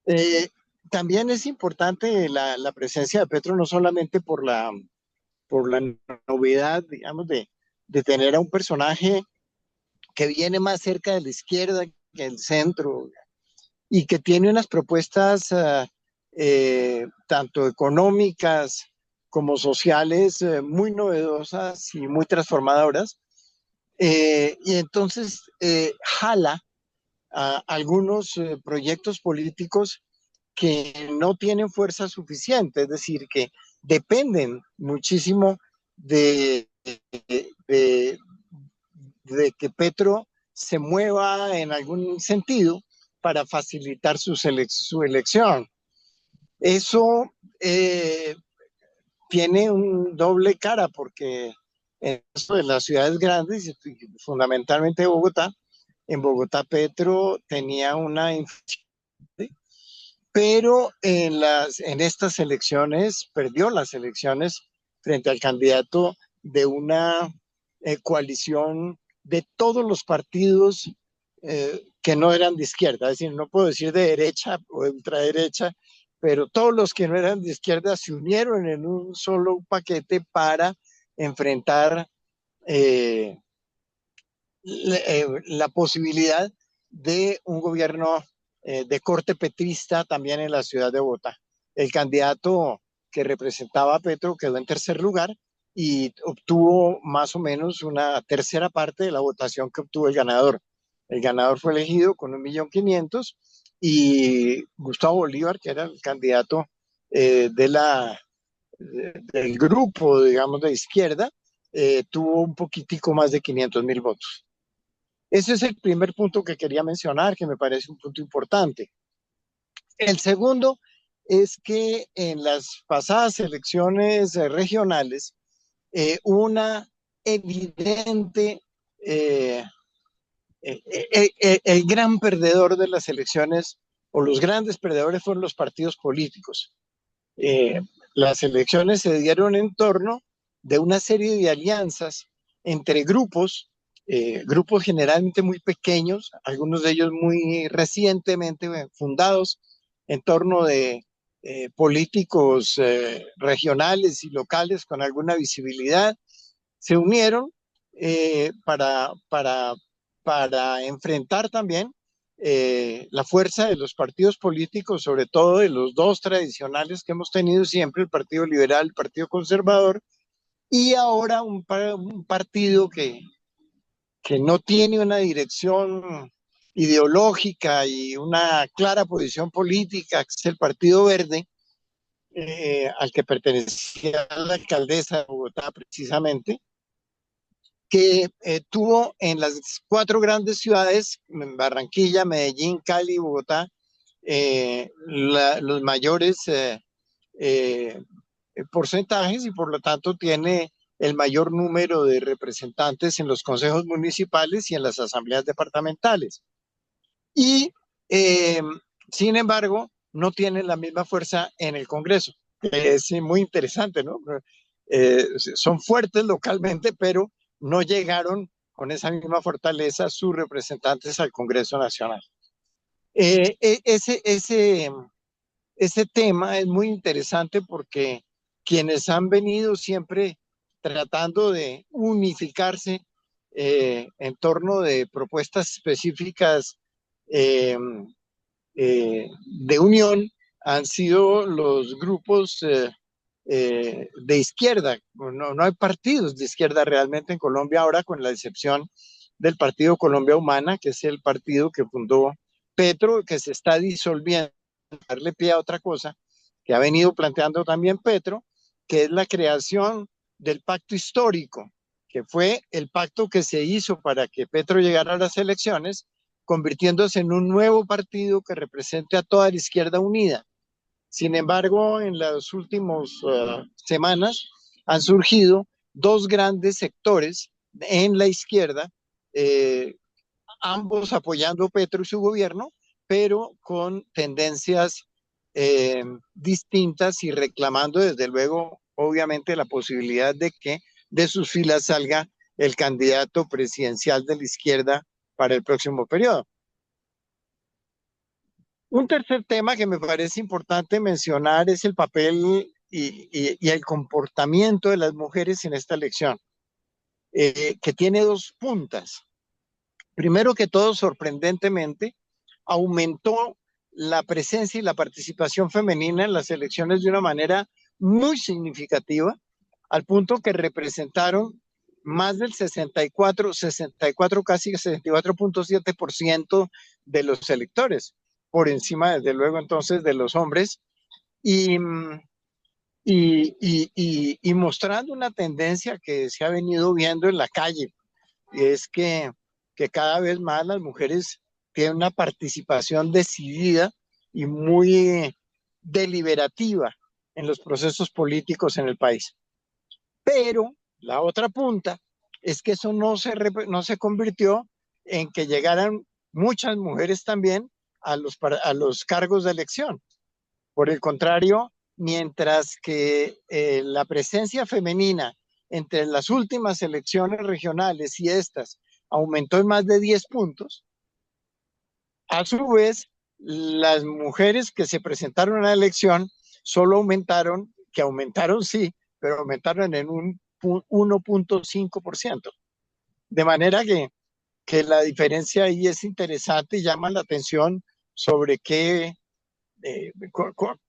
Eh, También es importante la presencia de Petro, no solamente por la novedad, digamos, de tener a un personaje que viene más cerca de la izquierda que el centro y que tiene unas propuestas tanto económicas como sociales muy novedosas y muy transformadoras. Y entonces jala a algunos proyectos políticos que no tienen fuerza suficiente, es decir, que dependen muchísimo de, de que Petro se mueva en algún sentido para facilitar su elección. Eso tiene un doble cara porque en eso de las ciudades grandes, fundamentalmente Bogotá, en Bogotá Petro tenía una influencia, pero en estas elecciones perdió las elecciones frente al candidato de una coalición de todos los partidos que no eran de izquierda, es decir, no puedo decir de derecha o de ultraderecha, pero todos los que no eran de izquierda se unieron en un solo paquete para enfrentar eh, la posibilidad de un gobierno de corte petrista también en la ciudad de Bogotá. El candidato que representaba a Petro quedó en tercer lugar y obtuvo más o menos una tercera parte de la votación que obtuvo el ganador. El ganador fue elegido con 1.500.000 y Gustavo Bolívar, que era el candidato del grupo, digamos, de izquierda, tuvo un poquitico más de 500.000 votos. Ese es el primer punto que quería mencionar, que me parece un punto importante. El segundo es que en las pasadas elecciones regionales, una evidente, el gran perdedor de las elecciones, o los grandes perdedores, fueron los partidos políticos. Las elecciones se dieron en torno de una serie de alianzas entre grupos generalmente muy pequeños, algunos de ellos muy recientemente fundados en torno de políticos regionales y locales con alguna visibilidad, se unieron para enfrentar también la fuerza de los partidos políticos, sobre todo de los dos tradicionales que hemos tenido siempre, el Partido Liberal, el Partido Conservador, y ahora un partido que no tiene una dirección ideológica y una clara posición política, que es el Partido Verde, al que pertenecía la alcaldesa de Bogotá precisamente, que tuvo en las 4 grandes ciudades, Barranquilla, Medellín, Cali, Bogotá, los mayores porcentajes y por lo tanto tiene el mayor número de representantes en los consejos municipales y en las asambleas departamentales. Y, sin embargo, no tienen la misma fuerza en el Congreso. Es muy interesante, ¿no? Son fuertes localmente, pero no llegaron con esa misma fortaleza sus representantes al Congreso Nacional. Ese tema es muy interesante porque quienes han venido siempre tratando de unificarse en torno de propuestas específicas de unión han sido los grupos de izquierda. No hay partidos de izquierda realmente en Colombia ahora, con la excepción del Partido Colombia Humana, que es el partido que fundó Petro, que se está disolviendo, darle pie a otra cosa que ha venido planteando también Petro, que es la creación del pacto histórico, que fue el pacto que se hizo para que Petro llegara a las elecciones, convirtiéndose en un nuevo partido que represente a toda la izquierda unida. Sin embargo, en las últimas semanas han surgido dos grandes sectores en la izquierda, ambos apoyando Petro y su gobierno, pero con tendencias distintas y reclamando desde luego, obviamente, la posibilidad de que de sus filas salga el candidato presidencial de la izquierda para el próximo periodo. Un tercer tema que me parece importante mencionar es el papel y el comportamiento de las mujeres en esta elección, que tiene dos puntas. Primero que todo, sorprendentemente, aumentó la presencia y la participación femenina en las elecciones de una manera muy significativa, al punto que representaron más del 64, casi 64.7% de los electores, por encima, desde luego, entonces, de los hombres, y, y mostrando una tendencia que se ha venido viendo en la calle, y es que cada vez más las mujeres tienen una participación decidida y muy deliberativa en los procesos políticos en el país. Pero la otra punta es que eso no se convirtió en que llegaran muchas mujeres también a los cargos de elección. Por el contrario, mientras que la presencia femenina entre las últimas elecciones regionales y estas aumentó en más de 10 puntos, a su vez, las mujeres que se presentaron a la elección solo aumentaron sí, pero aumentaron en un 1.5%. De manera que la diferencia ahí es interesante y llama la atención sobre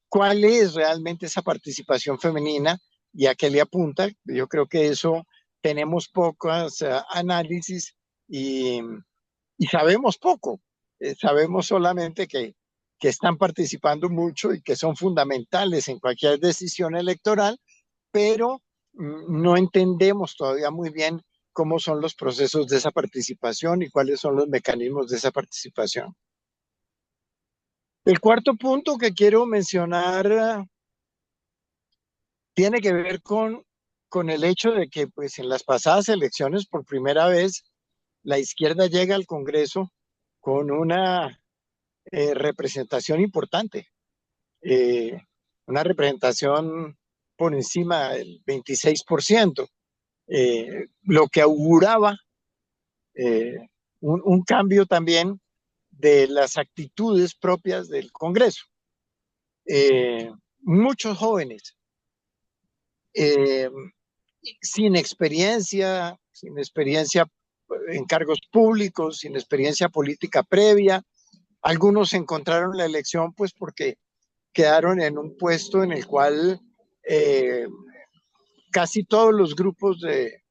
cuál es realmente esa participación femenina y a qué le apunta. Yo creo que eso tenemos pocos análisis y sabemos poco. Sabemos solamente que están participando mucho y que son fundamentales en cualquier decisión electoral, pero no entendemos todavía muy bien cómo son los procesos de esa participación y cuáles son los mecanismos de esa participación. El cuarto punto que quiero mencionar tiene que ver con el hecho de que pues, en las pasadas elecciones, por primera vez, la izquierda llega al Congreso con una representación importante, una representación por encima del 26%, lo que auguraba un cambio también de las actitudes propias del Congreso. Muchos jóvenes sin experiencia en cargos públicos, sin experiencia política previa. Algunos encontraron la elección pues porque quedaron en un puesto en el cual casi todos los grupos en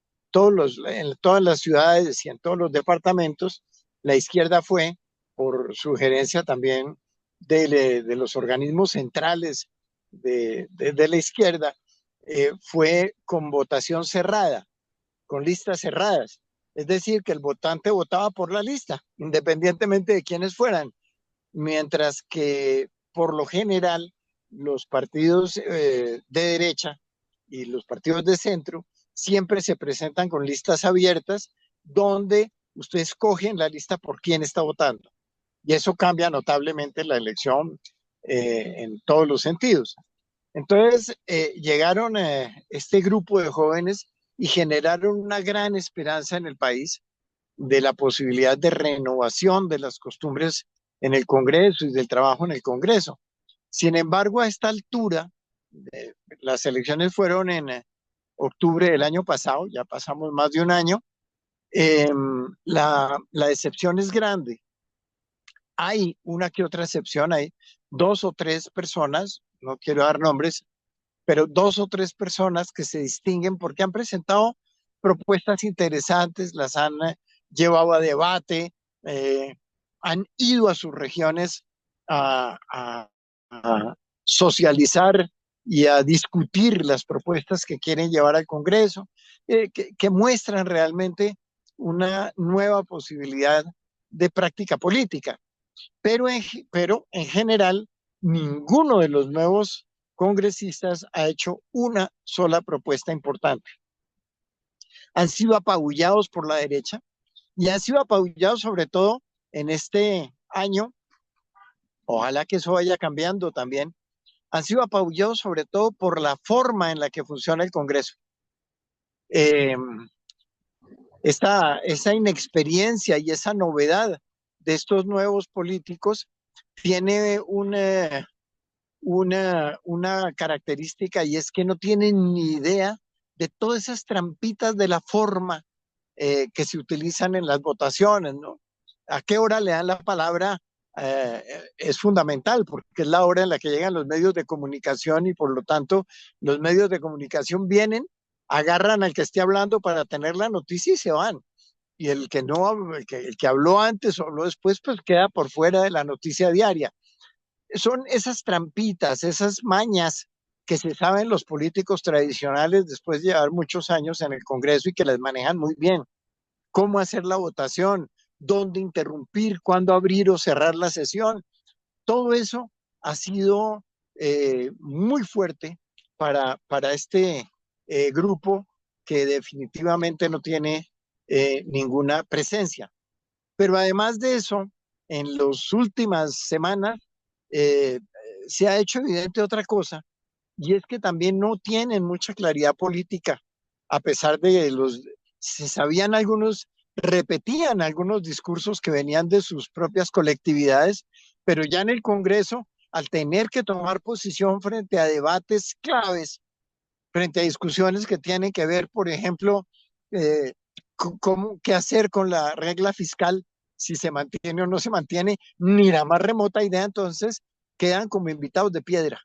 todas las ciudades y en todos los departamentos, la izquierda fue, por sugerencia también de los organismos centrales de la izquierda, fue con votación cerrada, con listas cerradas. Es decir, que el votante votaba por la lista, independientemente de quiénes fueran, mientras que por lo general los partidos de derecha y los partidos de centro siempre se presentan con listas abiertas donde usted escoge en la lista por quién está votando. Y eso cambia notablemente la elección en todos los sentidos. Entonces llegaron este grupo de jóvenes y generaron una gran esperanza en el país de la posibilidad de renovación de las costumbres en el Congreso y del trabajo en el Congreso. Sin embargo, a esta altura, las elecciones fueron en octubre del año pasado, ya pasamos más de un año, la decepción es grande. Hay una que otra excepción, hay 2 o 3 personas, no quiero dar nombres, pero 2 o 3 personas que se distinguen porque han presentado propuestas interesantes, las han llevado a debate, han ido a sus regiones a socializar y a discutir las propuestas que quieren llevar al Congreso, que muestran realmente una nueva posibilidad de práctica política. Pero en general, ninguno de los nuevos congresistas ha hecho una sola propuesta importante. Han sido apabullados por la derecha y han sido apabullados sobre todo en este año. Ojalá que eso vaya cambiando también. Han sido apabullados sobre todo por la forma en la que funciona el Congreso. Esa inexperiencia y esa novedad de estos nuevos políticos tiene una característica, y es que no tienen ni idea de todas esas trampitas de la forma que se utilizan en las votaciones, ¿no? ¿A qué hora le dan la palabra? Es fundamental, porque es la hora en la que llegan los medios de comunicación y por lo tanto los medios de comunicación vienen, agarran al que esté hablando para tener la noticia y se van. Y el que no, el que habló antes o habló después, pues queda por fuera de la noticia diaria. Son esas trampitas, esas mañas que se saben los políticos tradicionales después de llevar muchos años en el Congreso y que las manejan muy bien. Cómo hacer la votación, dónde interrumpir, cuándo abrir o cerrar la sesión. Todo eso ha sido muy fuerte para este grupo que definitivamente no tiene ninguna presencia. Pero además de eso, en las últimas semanas eh, se ha hecho evidente otra cosa, y es que también no tienen mucha claridad política, a pesar de se sabían algunos, repetían algunos discursos que venían de sus propias colectividades, pero ya en el Congreso, al tener que tomar posición frente a debates claves, frente a discusiones que tienen que ver, por ejemplo, eh, qué hacer con la regla fiscal, si se mantiene o no se mantiene, ni la más remota idea, entonces quedan como invitados de piedra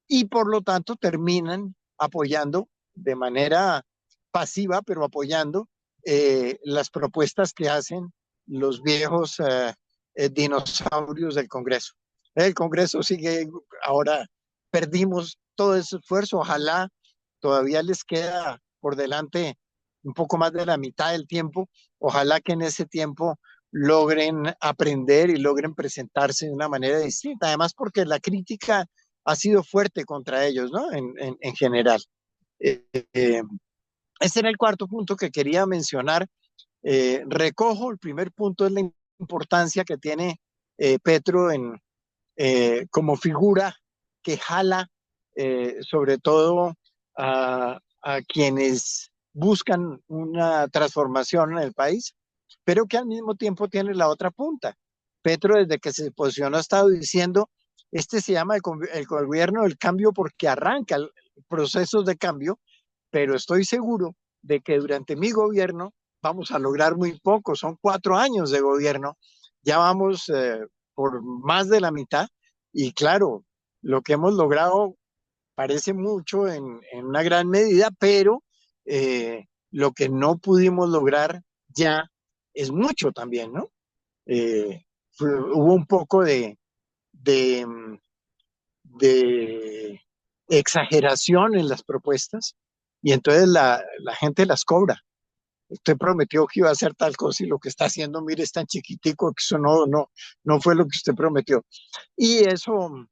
y por lo tanto terminan apoyando de manera pasiva, pero apoyando las propuestas que hacen los viejos dinosaurios del Congreso. El Congreso sigue, ahora perdimos todo ese esfuerzo, ojalá todavía les queda por delante un poco más de la mitad del tiempo, ojalá que en ese tiempo logren aprender y logren presentarse de una manera distinta, además porque la crítica ha sido fuerte contra ellos, ¿no? En general. Eh, Este era el cuarto punto que quería mencionar. Recojo, el primer punto es la importancia que tiene Petro como figura que jala sobre todo a quienes buscan una transformación en el país, pero que al mismo tiempo tiene la otra punta. Petro, desde que se posicionó, ha estado diciendo, este se llama el gobierno del cambio porque arranca procesos de cambio, pero estoy seguro de que durante mi gobierno vamos a lograr muy poco, son 4 años de gobierno, ya vamos por más de la mitad, y claro, lo que hemos logrado parece mucho en una gran medida, pero lo que no pudimos lograr ya es mucho también, ¿no? Hubo un poco de, de exageración en las propuestas y entonces la gente las cobra. Usted prometió que iba a hacer tal cosa y lo que está haciendo, mire, es tan chiquitico que eso no fue lo que usted prometió. Y eso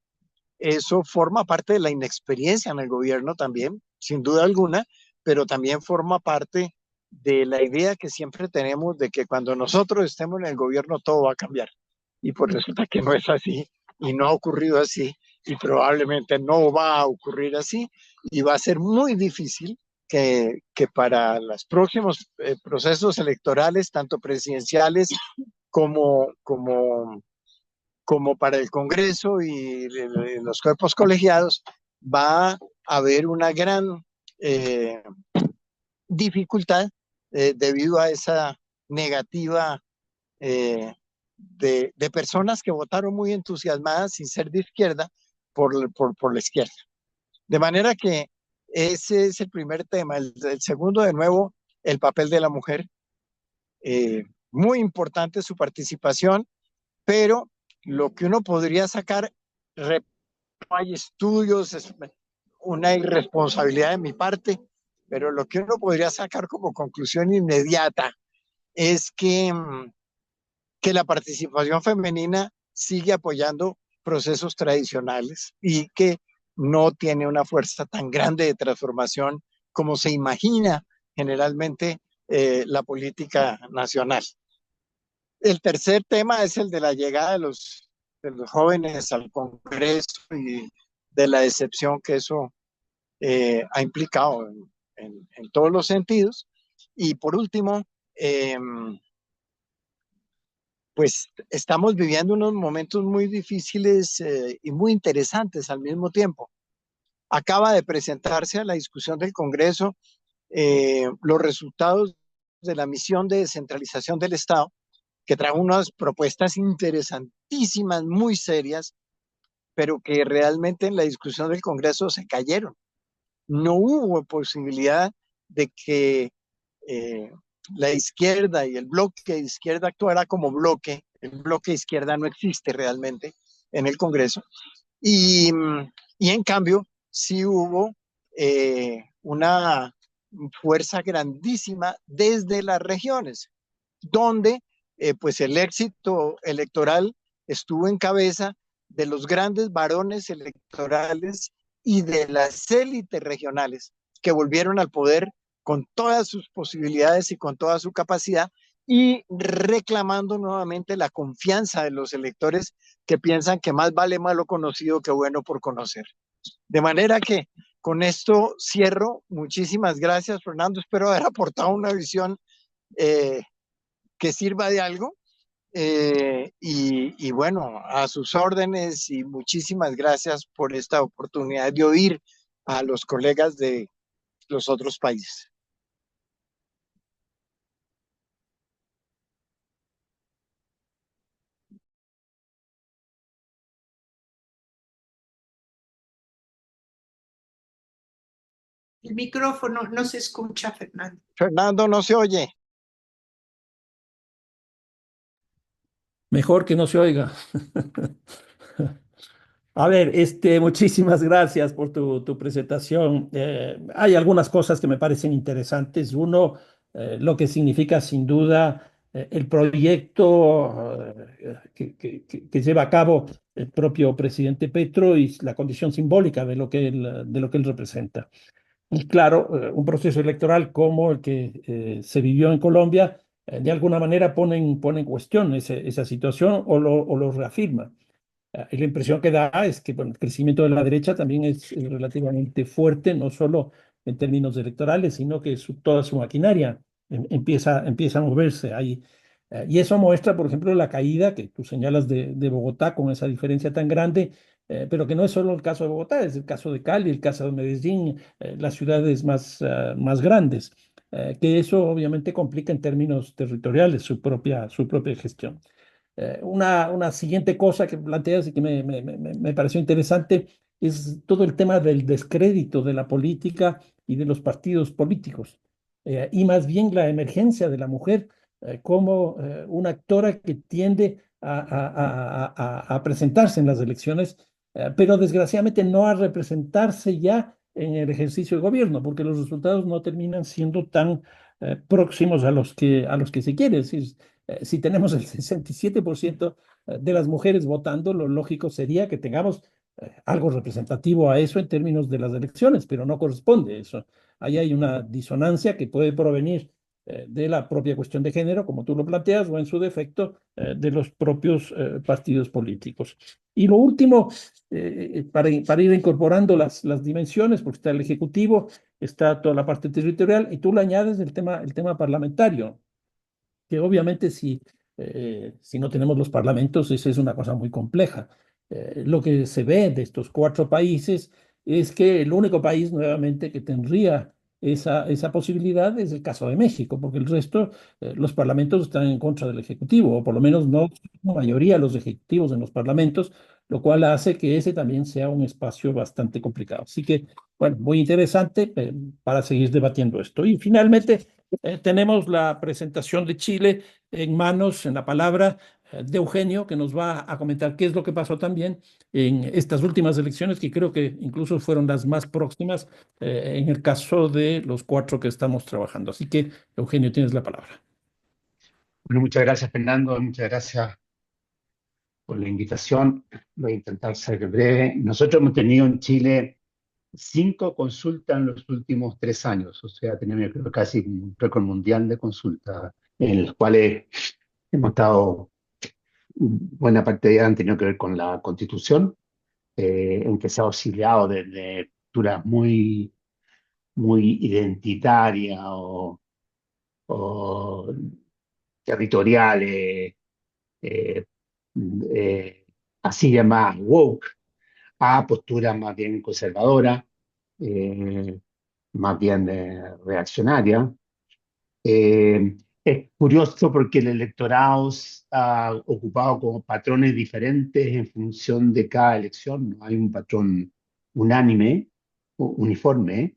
forma parte de la inexperiencia en el gobierno también, sin duda alguna, pero también forma parte de la idea que siempre tenemos de que cuando nosotros estemos en el gobierno todo va a cambiar. Y pues resulta que no es así y no ha ocurrido así y probablemente no va a ocurrir así y va a ser muy difícil que para los próximos procesos electorales, tanto presidenciales como para el Congreso y los cuerpos colegiados, va a haber una gran dificultad debido a esa negativa de personas que votaron muy entusiasmadas sin ser de izquierda por la izquierda. De manera que ese es el primer tema. El segundo, de nuevo, el papel de la mujer. Muy importante su participación, pero lo que uno podría sacar, hay estudios, es una irresponsabilidad de mi parte, pero lo que uno podría sacar como conclusión inmediata es que la participación femenina sigue apoyando procesos tradicionales y que no tiene una fuerza tan grande de transformación como se imagina generalmente la política nacional. El tercer tema es el de la llegada de los jóvenes al Congreso y de la decepción que eso ha implicado en todos los sentidos. Y por último, pues estamos viviendo unos momentos muy difíciles y muy interesantes al mismo tiempo. Acaba de presentarse a la discusión del Congreso los resultados de la misión de descentralización del Estado, que trajo unas propuestas interesantísimas, muy serias, pero que realmente en la discusión del Congreso se cayeron. No hubo posibilidad de que la izquierda y el bloque de izquierda actuara como bloque. El bloque de izquierda no existe realmente en el Congreso. Y en cambio, sí hubo una fuerza grandísima desde las regiones, donde pues el éxito electoral estuvo en cabeza de los grandes varones electorales y de las élites regionales que volvieron al poder con todas sus posibilidades y con toda su capacidad y reclamando nuevamente la confianza de los electores que piensan que más vale malo conocido que bueno por conocer. De manera que con esto cierro. Muchísimas gracias, Fernando. Espero haber aportado una visión que sirva de algo. Y bueno, a sus órdenes y muchísimas gracias por esta oportunidad de oír a los colegas de los otros países. El micrófono no se escucha, Fernando. Fernando, no se oye. Mejor que no se oiga. A ver, muchísimas gracias por tu presentación. Hay algunas cosas que me parecen interesantes. Uno, lo que significa sin duda el proyecto que lleva a cabo el propio presidente Petro y la condición simbólica de lo que él representa. Y claro, un proceso electoral como el que se vivió en Colombia, de alguna manera pone en cuestión esa situación o lo reafirma. Y la impresión que da es que bueno, el crecimiento de la derecha también es relativamente fuerte, no solo en términos electorales, sino que toda su maquinaria empieza a moverse ahí. Y eso muestra, por ejemplo, la caída que tú señalas de Bogotá con esa diferencia tan grande, pero que no es solo el caso de Bogotá, es el caso de Cali, el caso de Medellín, las ciudades más grandes, que eso obviamente complica en términos territoriales su propia gestión. Una siguiente cosa que planteas y que me pareció interesante es todo el tema del descrédito de la política y de los partidos políticos, y más bien la emergencia de la mujer como una actora que tiende a presentarse en las elecciones, pero desgraciadamente no a representarse ya en el ejercicio de gobierno, porque los resultados no terminan siendo tan próximos a los que se quiere. Es decir, si tenemos el 67% de las mujeres votando, lo lógico sería que tengamos algo representativo a eso en términos de las elecciones, pero no corresponde eso. Ahí hay una disonancia que puede provenir de la propia cuestión de género, como tú lo planteas, o en su defecto, de los propios partidos políticos. Y lo último, para ir incorporando las dimensiones, porque está el Ejecutivo, está toda la parte territorial, y tú le añades el tema parlamentario, que obviamente si no tenemos los parlamentos, esa es una cosa muy compleja. Lo que se ve de estos cuatro países es que el único país nuevamente que tendría esa posibilidad es el caso de México, porque el resto, los parlamentos están en contra del Ejecutivo, o por lo menos no la mayoría de los ejecutivos en los parlamentos, lo cual hace que ese también sea un espacio bastante complicado. Así que, bueno, muy interesante para seguir debatiendo esto. Y finalmente, tenemos la presentación de Chile en la palabra de Eugenio, que nos va a comentar qué es lo que pasó también en estas últimas elecciones, que creo que incluso fueron las más próximas en el caso de los cuatro que estamos trabajando. Así que, Eugenio, tienes la palabra. Bueno, muchas gracias, Fernando. Muchas gracias por la invitación. Voy a intentar ser breve. Nosotros hemos tenido en Chile 5 consultas en los últimos 3 años, o sea, tenemos yo creo, casi un récord mundial de consultas, en las cuales hemos estado, buena parte de ellas han tenido que ver con la Constitución, en que se ha auxiliado de lecturas muy identitarias o territoriales, eh, eh, así llamadas woke, a posturas más bien conservadoras, eh, más bien reaccionarias. Es curioso porque el electorado ha ocupado como patrones diferentes en función de cada elección. No hay un patrón unánime, uniforme.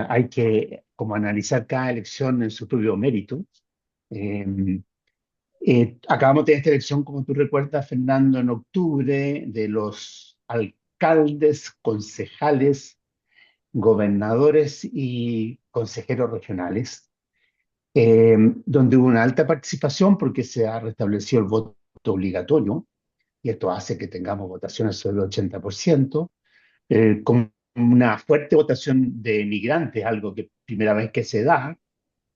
Hay que como analizar cada elección en su propio mérito. Eh, Acabamos de tener esta elección, como tú recuerdas, Fernando, en octubre, de los alcaldes, concejales, gobernadores y consejeros regionales, donde hubo una alta participación porque se ha restablecido el voto obligatorio, y esto hace que tengamos votaciones sobre el 80%, con una fuerte votación de migrantes, algo que primera vez que se da,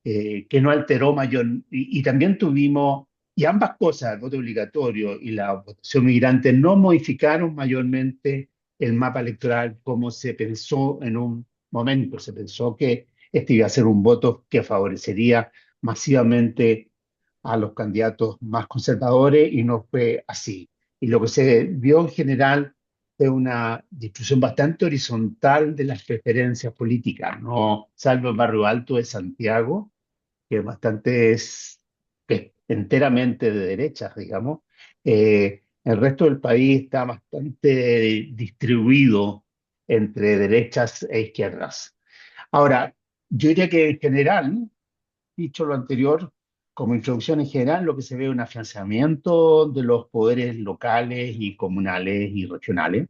que no alteró mayor, y también tuvimos, y ambas cosas, el voto obligatorio y la votación migrante, no modificaron mayormente el mapa electoral como se pensó en un momento. Se pensó que este iba a ser un voto que favorecería masivamente a los candidatos más conservadores, y no fue así. Y lo que se vio en general fue una distribución bastante horizontal de las preferencias políticas, ¿no? Salvo el barrio alto de Santiago, que bastante que es enteramente de derechas, digamos. El resto del país está bastante distribuido entre derechas e izquierdas. Ahora, yo diría que en general, dicho lo anterior, como introducción en general, lo que se ve es un afianzamiento de los poderes locales y comunales y regionales.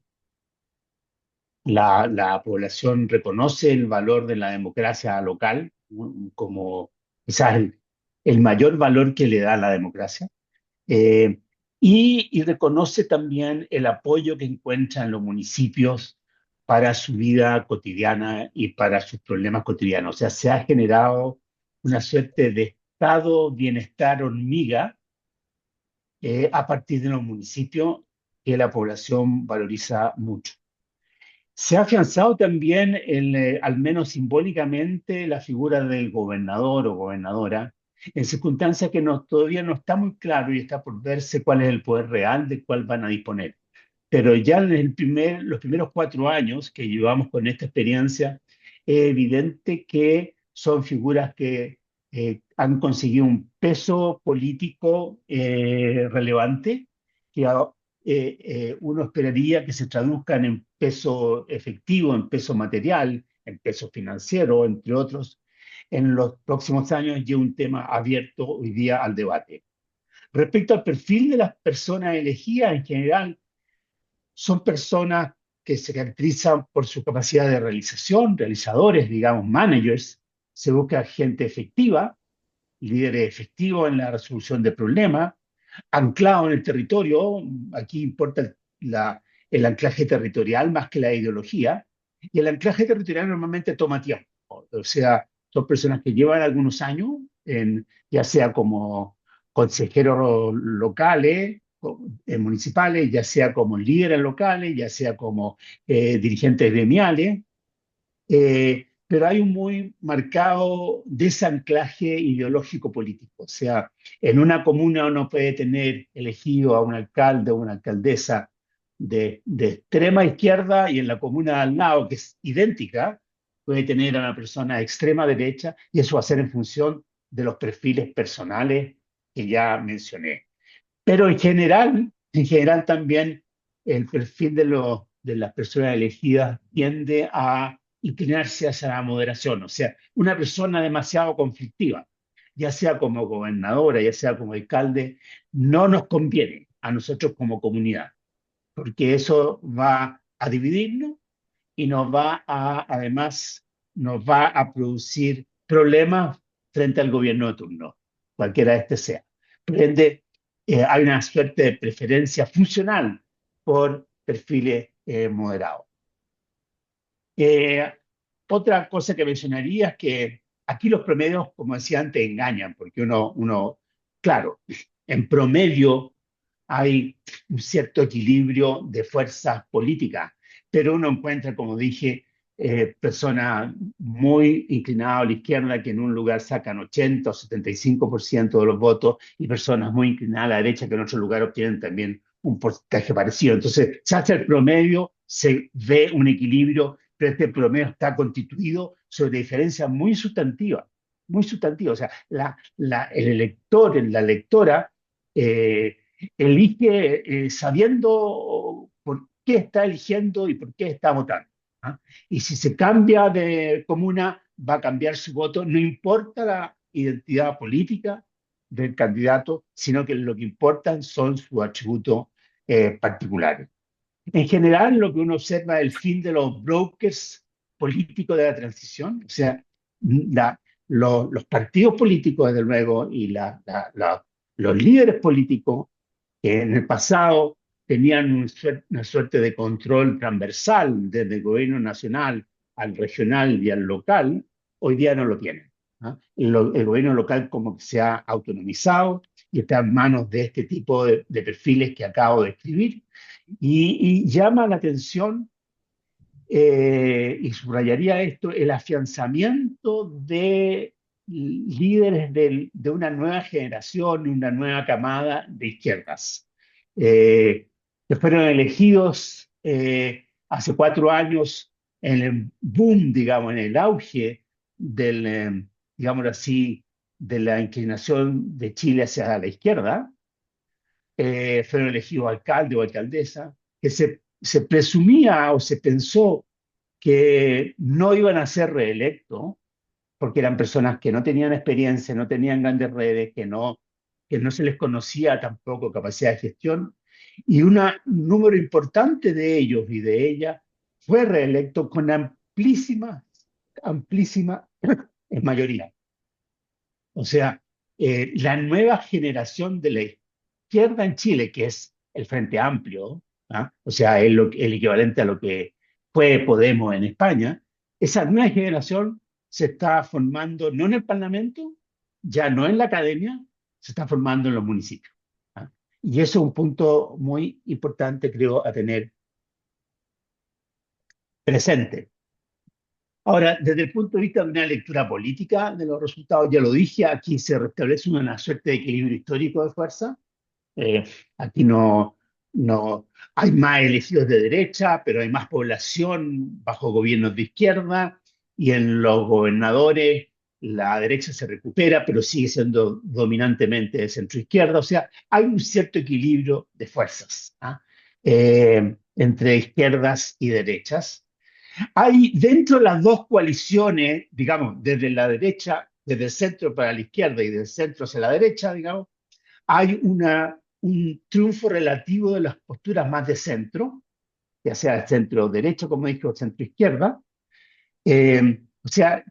La población reconoce el valor de la democracia local, como quizás el mayor valor que le da la democracia, eh, y reconoce también el apoyo que encuentra en los municipios para su vida cotidiana y para sus problemas cotidianos. O sea, se ha generado una suerte de estado bienestar hormiga, a partir de los municipios, que la población valoriza mucho. Se ha afianzado también, al menos simbólicamente, la figura del gobernador o gobernadora, en circunstancias que todavía no está muy claro, y está por verse cuál es el poder real del cual van a disponer. Pero ya en los primeros 4 años que llevamos con esta experiencia, es evidente que son figuras que han conseguido un peso político relevante, que uno esperaría que se traduzcan en peso efectivo, en peso material, en peso financiero, entre otros, en los próximos años, y un tema abierto hoy día al debate. Respecto al perfil de las personas elegidas en general, son personas que se caracterizan por su capacidad de realización, realizadores, digamos, managers. Se busca gente efectiva, líderes efectivos en la resolución de problemas, anclado en el territorio. Aquí importa el anclaje territorial más que la ideología, y el anclaje territorial normalmente toma tiempo. O sea, son personas que llevan algunos años, ya sea como consejeros locales, municipales, ya sea como líderes locales, ya sea como dirigentes gremiales, pero hay un muy marcado desanclaje ideológico político. O sea, en una comuna uno puede tener elegido a un alcalde o una alcaldesa de extrema izquierda, y en la comuna al lado, que es idéntica, puede tener a una persona de extrema derecha, y eso va a ser en función de los perfiles personales que ya mencioné. Pero en general también el perfil de las personas elegidas tiende a inclinarse hacia la moderación. O sea, una persona demasiado conflictiva, ya sea como gobernadora, ya sea como alcalde, no nos conviene a nosotros como comunidad, porque eso va a dividirnos y además, nos va a producir problemas frente al gobierno de turno, cualquiera este sea. Por ende, hay una suerte de preferencia funcional por perfiles moderados. Otra cosa que mencionaría es que aquí los promedios, como decía antes, engañan, porque claro, en promedio hay un cierto equilibrio de fuerzas políticas, pero uno encuentra, como dije, personas muy inclinadas a la izquierda que en un lugar sacan 80 o 75% de los votos y personas muy inclinadas a la derecha que en otro lugar obtienen también un porcentaje parecido. Entonces, se hace el promedio, se ve un equilibrio, pero este promedio está constituido sobre diferencias muy sustantivas, muy sustantivas. O sea, el elector, la lectora, eh, elige sabiendo por qué está eligiendo y por qué está votando. ¿Ah? Y si se cambia de comuna, va a cambiar su voto, no importa la identidad política del candidato, sino que lo que importan son sus atributos particulares. En general, lo que uno observa es el fin de los brokers políticos de la transición, o sea, los partidos políticos, desde luego, y los líderes políticos que en el pasado tenían una suerte de control transversal desde el gobierno nacional al regional y al local, hoy día no lo tienen. ¿Ah? El gobierno local como que se ha autonomizado y está en manos de este tipo de perfiles que acabo de escribir y llama la atención, y subrayaría esto, el afianzamiento de líderes de una nueva generación, una nueva camada de izquierdas, que fueron elegidos hace 4 años en el boom, digamos, en el auge digamos así, de la inclinación de Chile hacia la izquierda. Fueron elegidos alcalde o alcaldesa, que se presumía o se pensó que no iban a ser reelectos, porque eran personas que no tenían experiencia, no tenían grandes redes, que no se les conocía tampoco capacidad de gestión, y un número importante de ellos y de ellas fue reelecto con amplísima mayoría. O sea, la nueva generación de la izquierda en Chile, que es el Frente Amplio, ¿ah? O sea, el equivalente a lo que fue Podemos en España, esa nueva generación se está formando no en el Parlamento, ya no en la academia, se está formando en los municipios. ¿Ah? Y eso es un punto muy importante, creo, a tener presente. Ahora, desde el punto de vista de una lectura política de los resultados, ya lo dije, aquí se restablece una suerte de equilibrio histórico de fuerza. Aquí no hay más elegidos de derecha, pero hay más población bajo gobiernos de izquierda y en los gobernadores la derecha se recupera, pero sigue siendo dominantemente de centro-izquierda. O sea, hay un cierto equilibrio de fuerzas, ¿ah? Entre izquierdas y derechas. Hay dentro de las dos coaliciones, digamos, desde la derecha, desde el centro para la izquierda y del centro hacia la derecha, digamos, hay un triunfo relativo de las posturas más de centro, ya sea el centro derecho, como dije, o centro izquierda. O sea,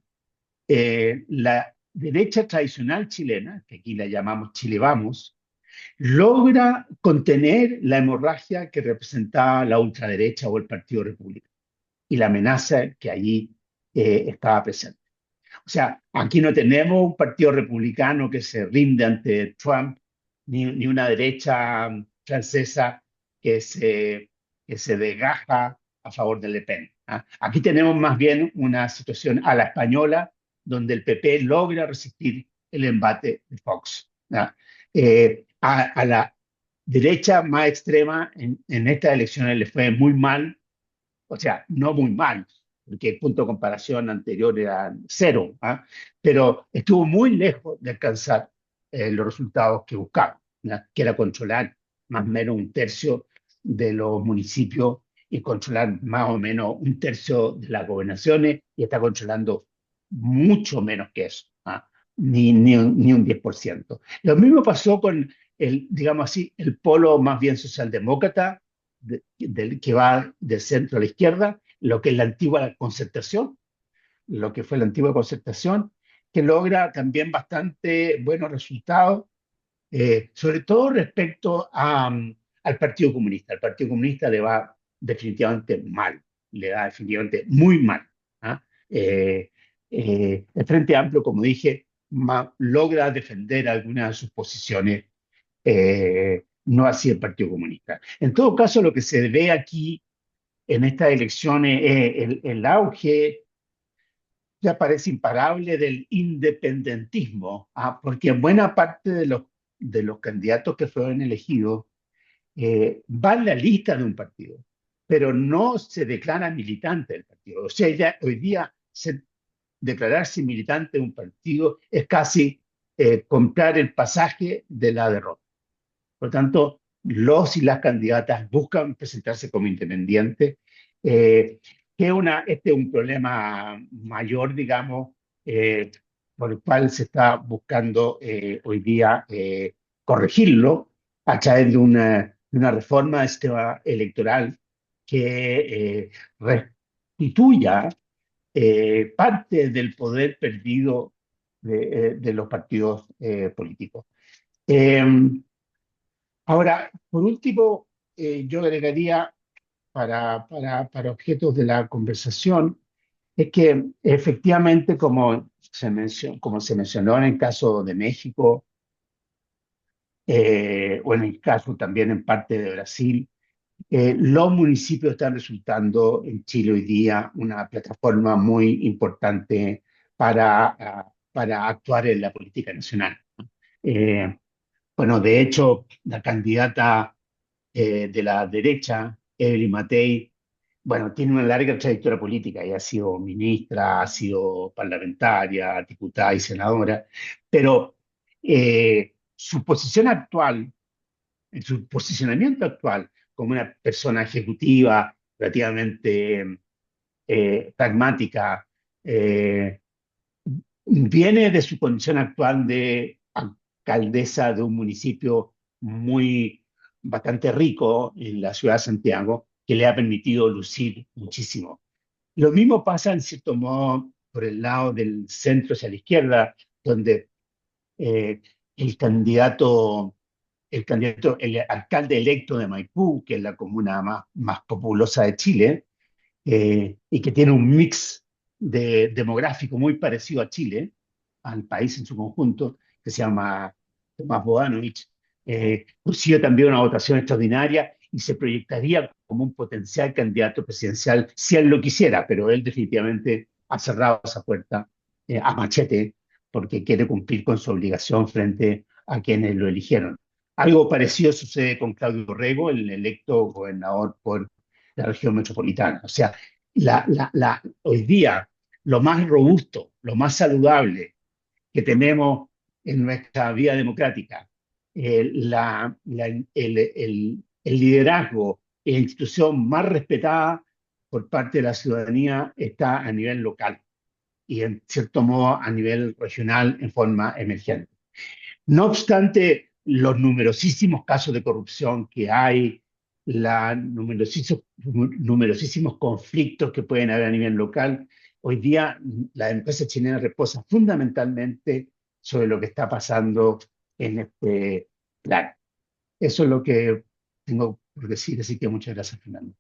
la derecha tradicional chilena, que aquí la llamamos Chile Vamos, logra contener la hemorragia que representaba la ultraderecha o el Partido Republicano y la amenaza que allí estaba presente. O sea, aquí no tenemos un partido republicano que se rinde ante Trump, ni una derecha francesa que se desgaja a favor de Le Pen. ¿Ah? Aquí tenemos más bien una situación a la española, donde el PP logra resistir el embate de Fox. ¿Ah? A la derecha más extrema en estas elecciones le fue muy mal, o sea, no muy mal, porque el punto de comparación anterior era cero, ¿ah? Pero estuvo muy lejos de alcanzar los resultados que buscaba, ¿no? Que era controlar más o menos un tercio de los municipios y controlar más o menos un tercio de las gobernaciones, y está controlando mucho menos que eso, ¿ah? Ni un 10%. Lo mismo pasó con digamos así, el polo más bien socialdemócrata, que va del centro a la izquierda, lo que es la antigua concertación, lo que fue la antigua concertación, que logra también bastante buenos resultados, sobre todo respecto al Partido Comunista. Al Partido Comunista le va definitivamente mal, le da definitivamente muy mal. ¿Ah? El Frente Amplio, como dije, logra defender algunas de sus posiciones, no así el Partido Comunista. En todo caso, lo que se ve aquí en estas elecciones es el auge, ya parece imparable, del independentismo, porque buena parte de los candidatos que fueron elegidos va en la lista de un partido, pero no se declara militante del partido. O sea, ya hoy día declararse militante de un partido es casi comprar el pasaje de la derrota. Por lo tanto, los y las candidatas buscan presentarse como independientes, este es un problema mayor, digamos, por el cual se está buscando hoy día corregirlo a través de una reforma del sistema electoral que restituya parte del poder perdido de los partidos políticos. Eh, Ahora, por último, yo agregaría para objetos de la conversación, es que efectivamente, como se mencionó en el caso de México, o en el caso también en parte de Brasil, los municipios están resultando en Chile hoy día una plataforma muy importante para actuar en la política nacional. Eh, bueno, de hecho, la candidata de la derecha, Evelyn Matei, bueno, tiene una larga trayectoria política y ha sido ministra, ha sido parlamentaria, diputada y senadora, pero su posición actual, su posicionamiento actual como una persona ejecutiva relativamente pragmática, eh, viene de su condición actual de alcaldesa de un municipio bastante rico en la ciudad de Santiago, que le ha permitido lucir muchísimo. Lo mismo pasa, en cierto modo, por el lado del centro hacia la izquierda, donde eh, el candidato, el alcalde electo de Maipú, que es la comuna más populosa de Chile, y que tiene un mix demográfico muy parecido a Chile, al país en su conjunto, que se llama Tomás Bodanovich, consiguió también una votación extraordinaria y se proyectaría como un potencial candidato presidencial si él lo quisiera, pero él definitivamente ha cerrado esa puerta a machete porque quiere cumplir con su obligación frente a quienes lo eligieron. Algo parecido sucede con Claudio Rego, el electo gobernador por la región metropolitana. O sea, hoy día lo más robusto, lo más saludable que tenemos en nuestra vida democrática, el liderazgo y la institución más respetada por parte de la ciudadanía está a nivel local y en cierto modo a nivel regional en forma emergente. No obstante, los numerosísimos casos de corrupción que hay, los numerosísimos conflictos que pueden haber a nivel local, hoy día la empresa chilena reposa fundamentalmente sobre lo que está pasando en este plan. Eso es lo que tengo por decir, así que muchas gracias, Fernando.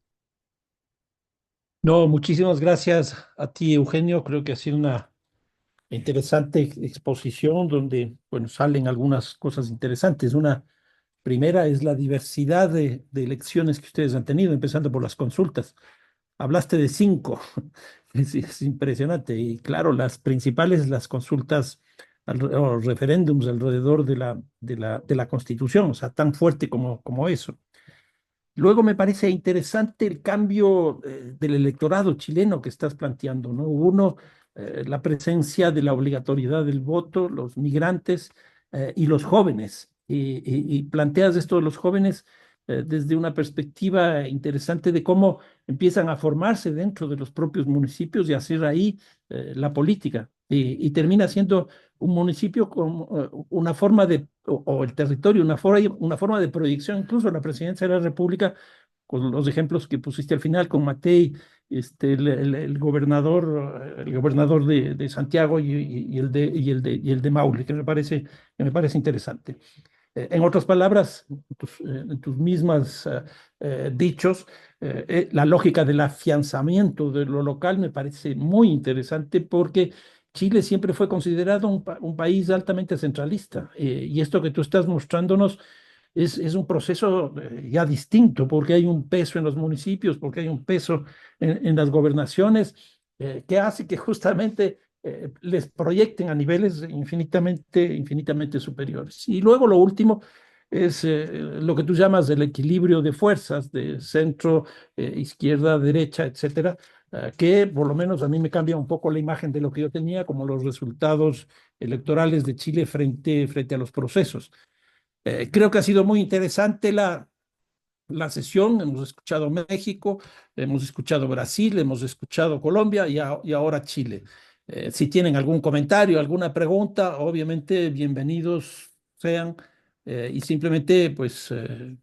No, muchísimas gracias a ti, Eugenio. Creo que ha sido una interesante exposición donde, bueno, salen algunas cosas interesantes. Una primera es la diversidad de elecciones que ustedes han tenido, empezando por las consultas. Hablaste de 5, es impresionante. Y claro, las principales, las consultas o referéndums alrededor de la Constitución, o sea, tan fuerte como eso. Luego me parece interesante el cambio del electorado chileno que estás planteando, ¿no? Uno, la presencia de la obligatoriedad del voto, los migrantes y los jóvenes. Y planteas esto de los jóvenes desde una perspectiva interesante de cómo empiezan a formarse dentro de los propios municipios y hacer ahí la política. Y termina siendo un municipio con una forma o el territorio, una forma de proyección, incluso la presidencia de la República, con los ejemplos que pusiste al final, con Matei, el gobernador de Santiago y el de Maule, que me parece interesante. En otras palabras, en tus mismas dichos, la lógica del afianzamiento de lo local me parece muy interesante porque Chile siempre fue considerado un país altamente centralista. Y esto que tú estás mostrándonos es un proceso ya distinto, porque hay un peso en los municipios, porque hay un peso en las gobernaciones, que hace que justamente les proyecten a niveles infinitamente superiores. Y luego lo último es lo que tú llamas el equilibrio de fuerzas de centro, izquierda, derecha, etcétera, que por lo menos a mí me cambia un poco la imagen de lo que yo tenía como los resultados electorales de Chile frente a los procesos. Creo que ha sido muy interesante la sesión. Hemos escuchado México, hemos escuchado Brasil, hemos escuchado Colombia y ahora Chile. Si tienen algún comentario, alguna pregunta, obviamente bienvenidos sean. Y simplemente pues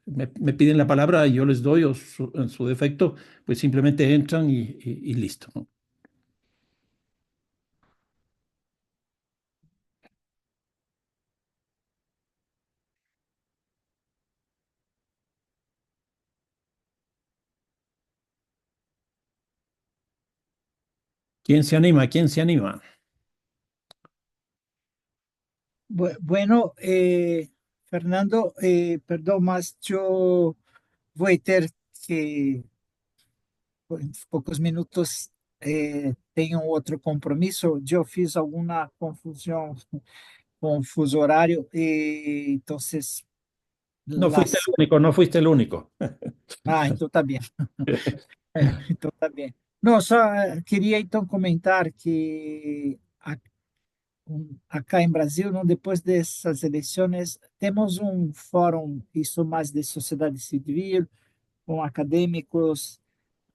me piden la palabra y yo les doy, o en su defecto, pues simplemente entran y listo, ¿no? ¿Quién se anima? ¿Quién se anima? Bueno, Fernando, perdón, mas yo voy a tener que, en poucos minutos, tenho outro compromisso. Eu fiz alguma confusão com o fuso horário e então No fuiste el las... único, no fuiste el único. Ah, então tá bem. Então tá bem. Não, só queria então comentar que acá em Brasil, não, depois dessas eleições, temos um fórum, isso mais de sociedade civil, com acadêmicos,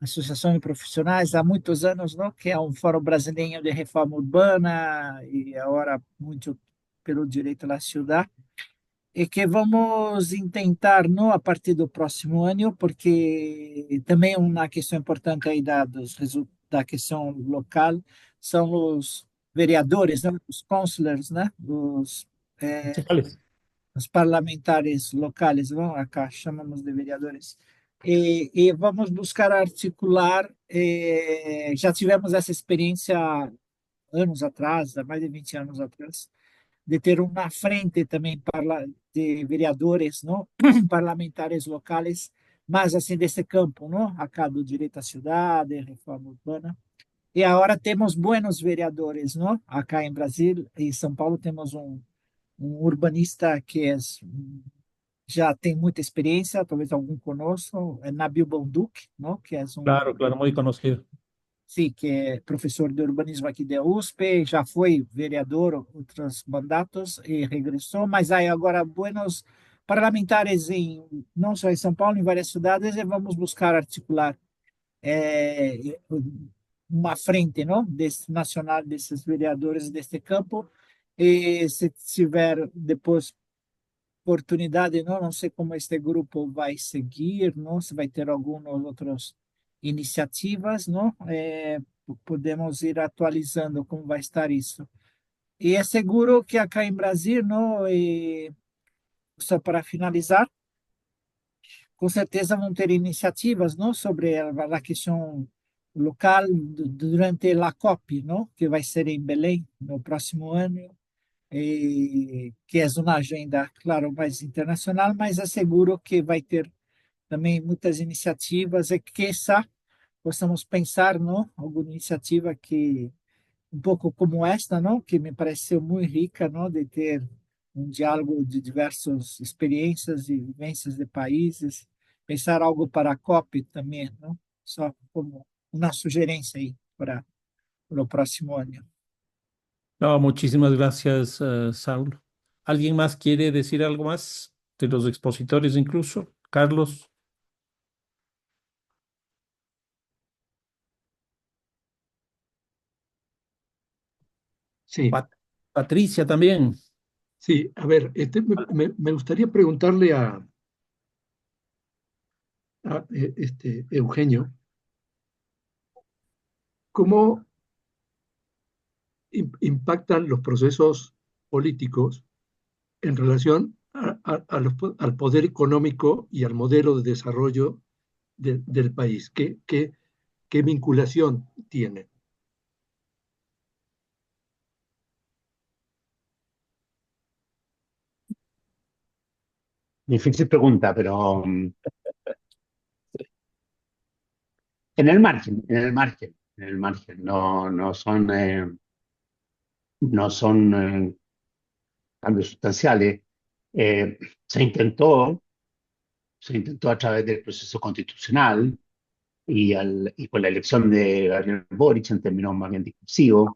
associações de profissionais, há muitos anos, não, que é um fórum brasileiro de reforma urbana e agora muito pelo direito à cidade, e que vamos tentar, não, a partir do próximo ano, porque também uma questão importante aí da questão local são os vereadores, né, os councilors, né, Concejales. os parlamentares locais, não, acá chamamos de vereadores. E vamos buscar articular, já tivemos essa experiência anos atrás, há mais de 20 anos atrás, de ter uma frente também de vereadores, não, parlamentares locais, mas assim desse campo, não, acá do direito à cidade, reforma urbana. E agora temos buenos vereadores, não? Acá em Brasil e São Paulo temos um urbanista que já tem muita experiência, talvez algum conosco, é Nabil Bonduc, não? Que é Claro, claro, muy conocido. sim, que é professor de urbanismo aqui da USP, já foi vereador outros mandatos e regressou, mas aí agora buenos parlamentares não só em São Paulo, em várias cidades, e vamos buscar articular uma frente, não, nacional desses vereadores deste campo, e se tiver depois oportunidade, não sei como este grupo vai seguir, não, se vai ter algumas outras iniciativas, não, podemos ir atualizando como vai estar isso. E é seguro que acá em Brasil, não, só para finalizar, com certeza vão ter iniciativas, não, sobre a questão local durante a COP, não, que vai ser em Belém no próximo ano, que é uma agenda, claro, mais internacional, mas asseguro que vai ter também muitas iniciativas e que possamos pensar, não, alguma iniciativa que um pouco como esta, não, que me pareceu muito rica, não, de ter um diálogo de diversas experiências e vivências de países, pensar algo para a COP também, não, só como uma sugerência aí para o próximo ano. No, muchísimas gracias, Saúl. ¿Alguien más quiere decir algo más de los expositores incluso? Carlos, Sí, Patricia también. sí. A ver, me gustaría preguntarle a Eugenio, ¿cómo impactan los procesos políticos en relación al poder económico y al modelo de desarrollo del país? ¿Qué vinculación tiene? Difícil pregunta, pero en el margen, en el margen, en el margen. No, no son cambios sustanciales. Eh, se intentó, se intentó a través del proceso constitucional y con la elección de Gabriel Boric en términos más bien discursivos,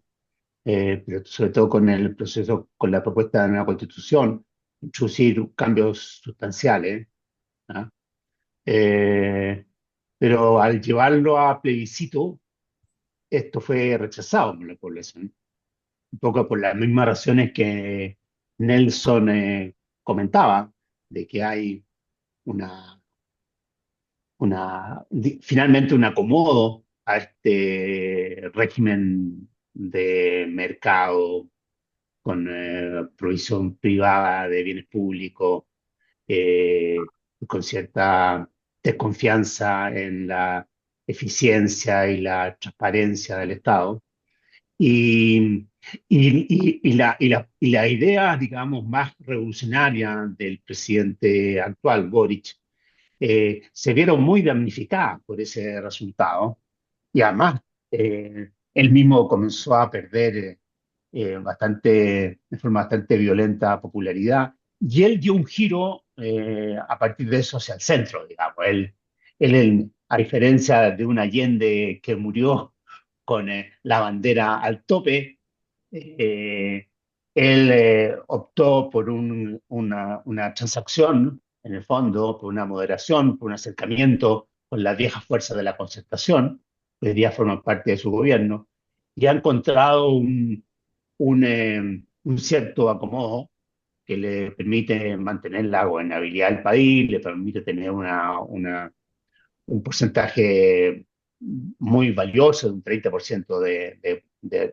pero sobre todo con el proceso, con la propuesta de nueva constitución, introducir cambios sustanciales. ¿Ah? Eh, pero al llevarlo a plebiscito, esto fue rechazado por la población, un poco por las mismas razones que Nelson comentaba, de que hay una, finalmente un acomodo a este régimen de mercado con provisión privada de bienes públicos, eh, con cierta desconfianza en la eficiencia y la transparencia del Estado. Y, y la idea, digamos, más revolucionaria del presidente actual, Boric, se vieron muy damnificadas por ese resultado. Y además, él mismo comenzó a perder de forma bastante violenta popularidad. Y él dio un giro a partir de eso hacia el centro, digamos. A diferencia de un Allende que murió con la bandera al tope, eh, él optó por una transacción, en el fondo, por una moderación, por un acercamiento con las viejas fuerzas de la concertación, que hoy día forman parte de su gobierno, y ha encontrado un cierto acomodo que le permite mantener la gobernabilidad del país, le permite tener un porcentaje muy valioso, de un 30% de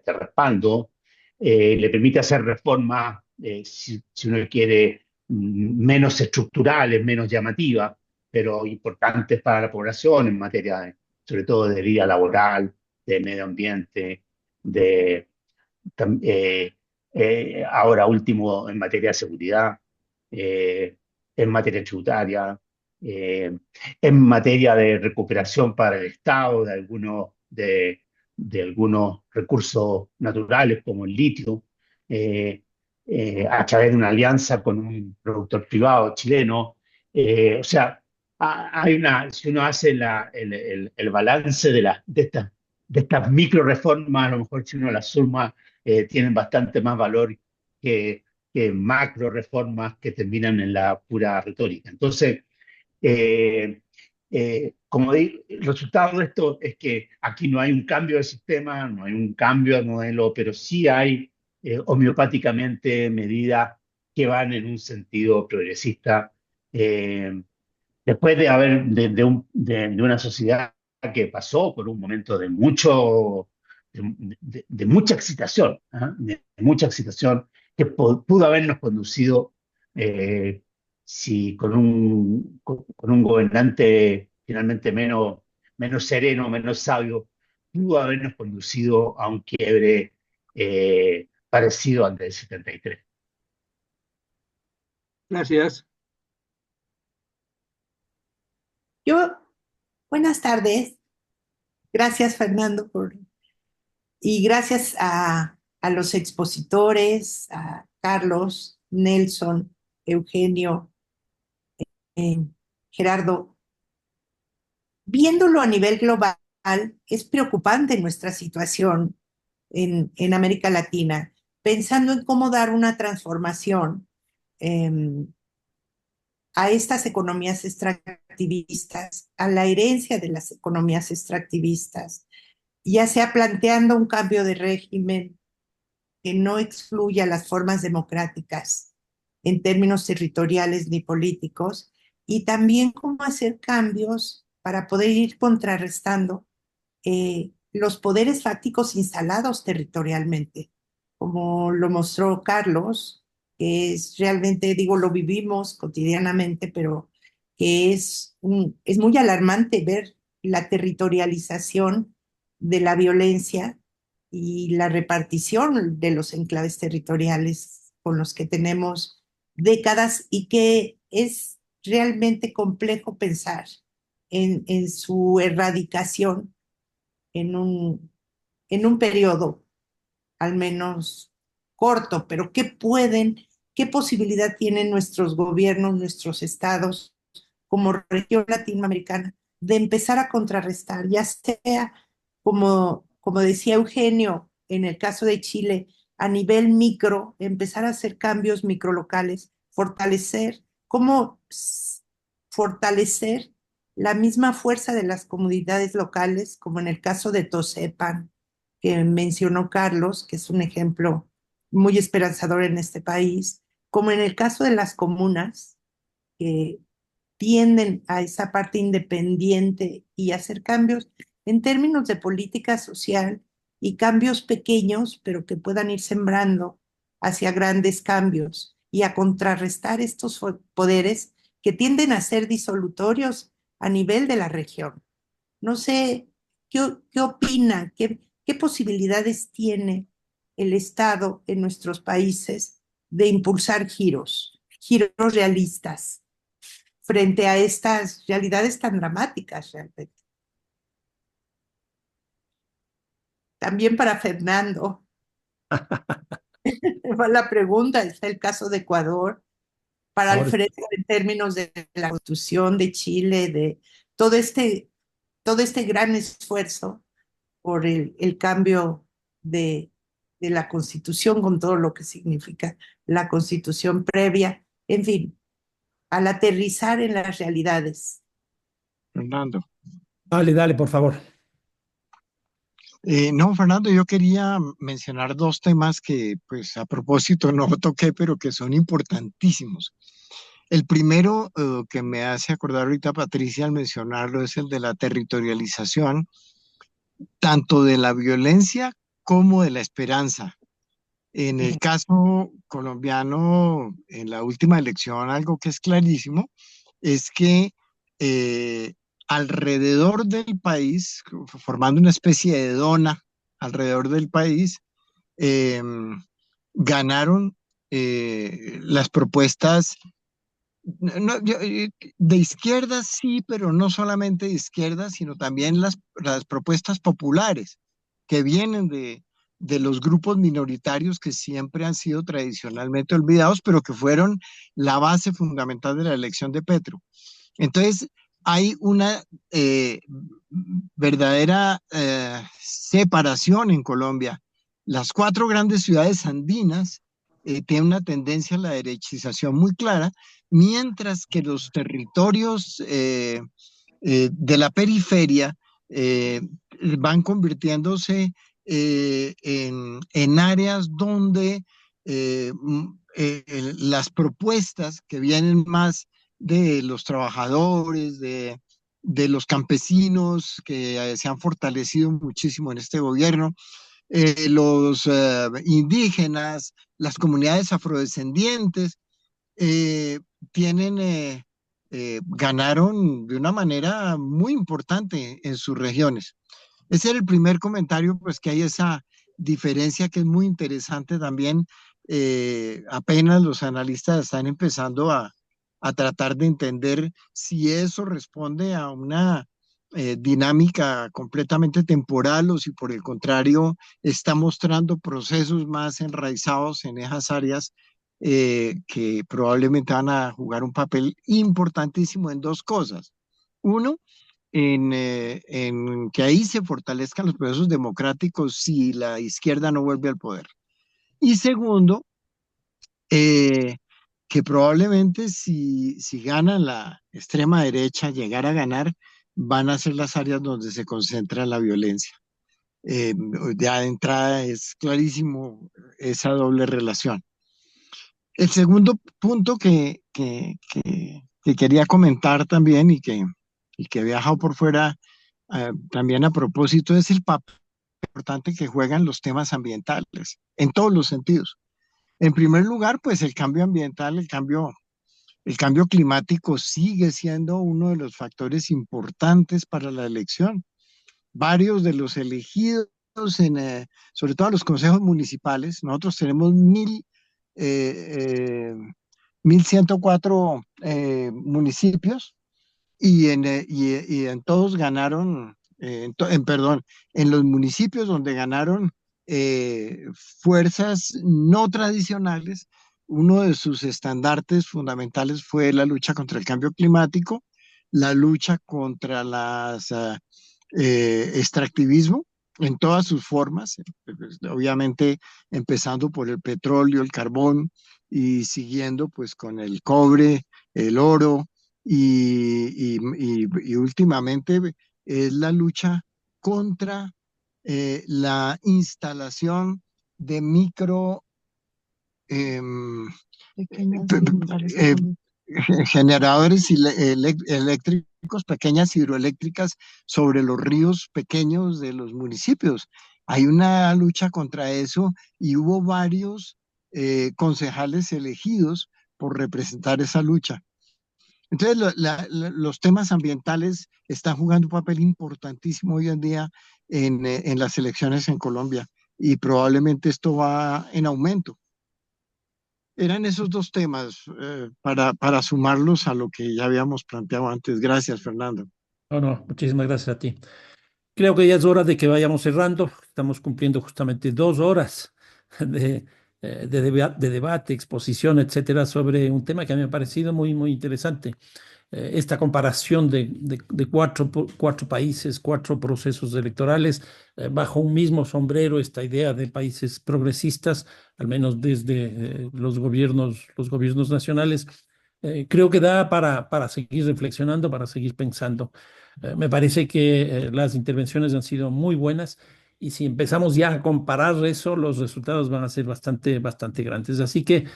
respaldo, le permite hacer reformas, si uno quiere, menos estructurales, menos llamativas, pero importantes para la población en materia, sobre todo de vida laboral, de medio ambiente, de ahora último en materia de seguridad, eh, en materia tributaria, eh, en materia de recuperación para el Estado de algunos recursos naturales como el litio, eh, a través de una alianza con un productor privado chileno. O sea, si uno hace el balance de estas micro reformas, a lo mejor si uno las suma, tienen bastante más valor que, que macro reformas que terminan en la pura retórica. Entonces, eh, como digo, el resultado de esto es que aquí no hay un cambio de sistema, no hay un cambio de modelo, pero sí hay homeopáticamente medidas que van en un sentido progresista. eh, Después de una sociedad que pasó por un momento de mucha excitación, ¿ah? De mucha excitación, que pudo habernos conducido, si con un gobernante finalmente menos sereno, menos sabio, pudo habernos conducido a un quiebre parecido al del 73. Gracias. Yo, buenas tardes. Gracias, Fernando, y gracias a los expositores, a Carlos, Nelson, Eugenio, eh, Gerardo. Viéndolo a nivel global, es preocupante nuestra situación en América Latina, pensando en cómo dar una transformación eh, a estas economías extractivistas, a la herencia de las economías extractivistas, ya sea planteando un cambio de régimen que no excluya las formas democráticas en términos territoriales ni políticos, y también cómo hacer cambios para poder ir contrarrestando los poderes fácticos instalados territorialmente, como lo mostró Carlos, que es realmente, digo, lo vivimos cotidianamente, pero que es muy alarmante ver la territorialización de la violencia y la repartición de los enclaves territoriales con los que tenemos décadas y que es realmente complejo pensar en su erradicación en en un periodo al menos corto, pero qué posibilidad tienen nuestros gobiernos, nuestros estados como región latinoamericana de empezar a contrarrestar, ya sea como decía Eugenio, en el caso de Chile, a nivel micro, empezar a hacer cambios microlocales, cómo fortalecer la misma fuerza de las comunidades locales, como en el caso de Tosepan, que mencionó Carlos, que es un ejemplo muy esperanzador en este país, como en el caso de las comunas, que tienden a esa parte independiente y hacer cambios en términos de política social y cambios pequeños, pero que puedan ir sembrando hacia grandes cambios y a contrarrestar estos poderes que tienden a ser disolutorios a nivel de la región. No sé, qué opina? Qué posibilidades tiene el Estado en nuestros países de impulsar giros realistas frente a estas realidades tan dramáticas realmente? También para Fernando, va la pregunta, está el caso de Ecuador, para Ahora, Alfredo en términos de la Constitución de Chile, de todo todo este gran esfuerzo por el cambio de la Constitución con todo lo que significa la Constitución previa, en fin, al aterrizar en las realidades. Fernando. dale, dale, por favor. No, Fernando, yo quería mencionar dos temas que, pues, a propósito no toqué, pero que son importantísimos. El primero, que me hace acordar ahorita Patricia al mencionarlo, es el de la territorialización, tanto de la violencia como de la esperanza. En el caso colombiano, en la última elección, algo que es clarísimo es que eh, alrededor del país, formando una especie de dona alrededor del país, eh, ganaron las propuestas de izquierda, sí, pero no solamente de izquierda, sino también las propuestas populares que vienen de los grupos minoritarios que siempre han sido tradicionalmente olvidados, pero que fueron la base fundamental de la elección de Petro. Entonces, hay una verdadera separación en Colombia. Las cuatro grandes ciudades andinas tienen una tendencia a la derechización muy clara, mientras que los territorios de la periferia eh, van convirtiéndose en áreas donde las propuestas que vienen más de los trabajadores, de los campesinos que se han fortalecido muchísimo en este gobierno, los indígenas, las comunidades afrodescendientes, eh, tienen, ganaron de una manera muy importante en sus regiones. Ese era el primer comentario, pues que hay esa diferencia que es muy interesante también. Apenas los analistas están empezando a tratar de entender si eso responde a una dinámica completamente temporal o si por el contrario está mostrando procesos más enraizados en esas áreas que probablemente van a jugar un papel importantísimo en dos cosas. Uno, en que ahí se fortalezcan los procesos democráticos si la izquierda no vuelve al poder. Y segundo, eh, que probablemente si gana la extrema derecha, llegar a ganar, van a ser las áreas donde se concentra la violencia. Eh, ya de entrada es clarísimo esa doble relación. El segundo punto que quería comentar también y que he viajado por fuera también a propósito es el papel importante que juegan los temas ambientales en todos los sentidos. En primer lugar, pues el cambio ambiental, el cambio climático sigue siendo uno de los factores importantes para la elección. Varios de los elegidos, sobre todo los consejos municipales, nosotros tenemos 1.104 municipios y en todos ganaron, perdón, en los municipios donde ganaron fuerzas no tradicionales, uno de sus estandartes fundamentales fue la lucha contra el cambio climático, la lucha contra las extractivismo en todas sus formas, obviamente empezando por el petróleo, el carbón y siguiendo pues con el cobre, el oro y últimamente es la lucha contra la instalación de micro em, Pequeñas p- centrales p- económicas. generadores eléctricos, pequeñas hidroeléctricas sobre los ríos pequeños de los municipios. Hay una lucha contra eso y hubo varios concejales elegidos por representar esa lucha. Entonces, los temas ambientales están jugando un papel importantísimo hoy en día en las elecciones en Colombia y probablemente esto va en aumento. Eran esos dos temas para sumarlos a lo que ya habíamos planteado antes. Gracias, Fernando. No, no, muchísimas gracias a ti. Creo que ya es hora de que vayamos cerrando. Estamos cumpliendo justamente 2 horas de debate, exposición, etcétera, sobre un tema que a mí me ha parecido muy, muy interesante. Esta comparación de cuatro países, 4 procesos electorales, bajo un mismo sombrero, esta idea de países progresistas, al menos desde los gobiernos nacionales, creo que da para seguir reflexionando, para seguir pensando. Me parece que las intervenciones han sido muy buenas y si empezamos ya a comparar eso, los resultados van a ser bastante, bastante grandes. Así que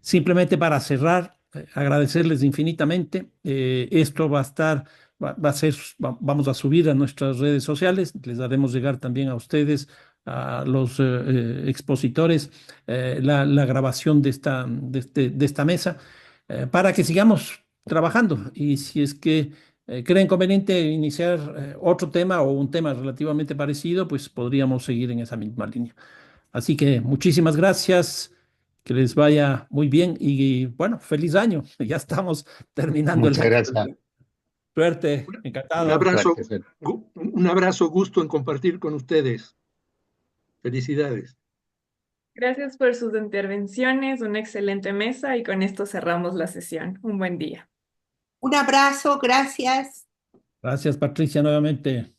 simplemente para cerrar, agradecerles infinitamente. Esto va a estar, va a ser, vamos a subir a nuestras redes sociales, les daremos llegar también a ustedes, a los expositores, la grabación de esta mesa, para que sigamos trabajando. Y si es que creen conveniente iniciar otro tema o un tema relativamente parecido, pues podríamos seguir en esa misma línea. Así que muchísimas gracias, que les vaya muy bien y bueno, feliz año. Ya estamos terminando el Muchas año. gracias. Suerte, Un encantado. abrazo, Suerte. un abrazo, gusto en compartir con ustedes. Felicidades. Gracias por sus intervenciones, una excelente mesa y con esto cerramos la sesión. Un buen día. Un abrazo, gracias. Gracias, Patricia, nuevamente.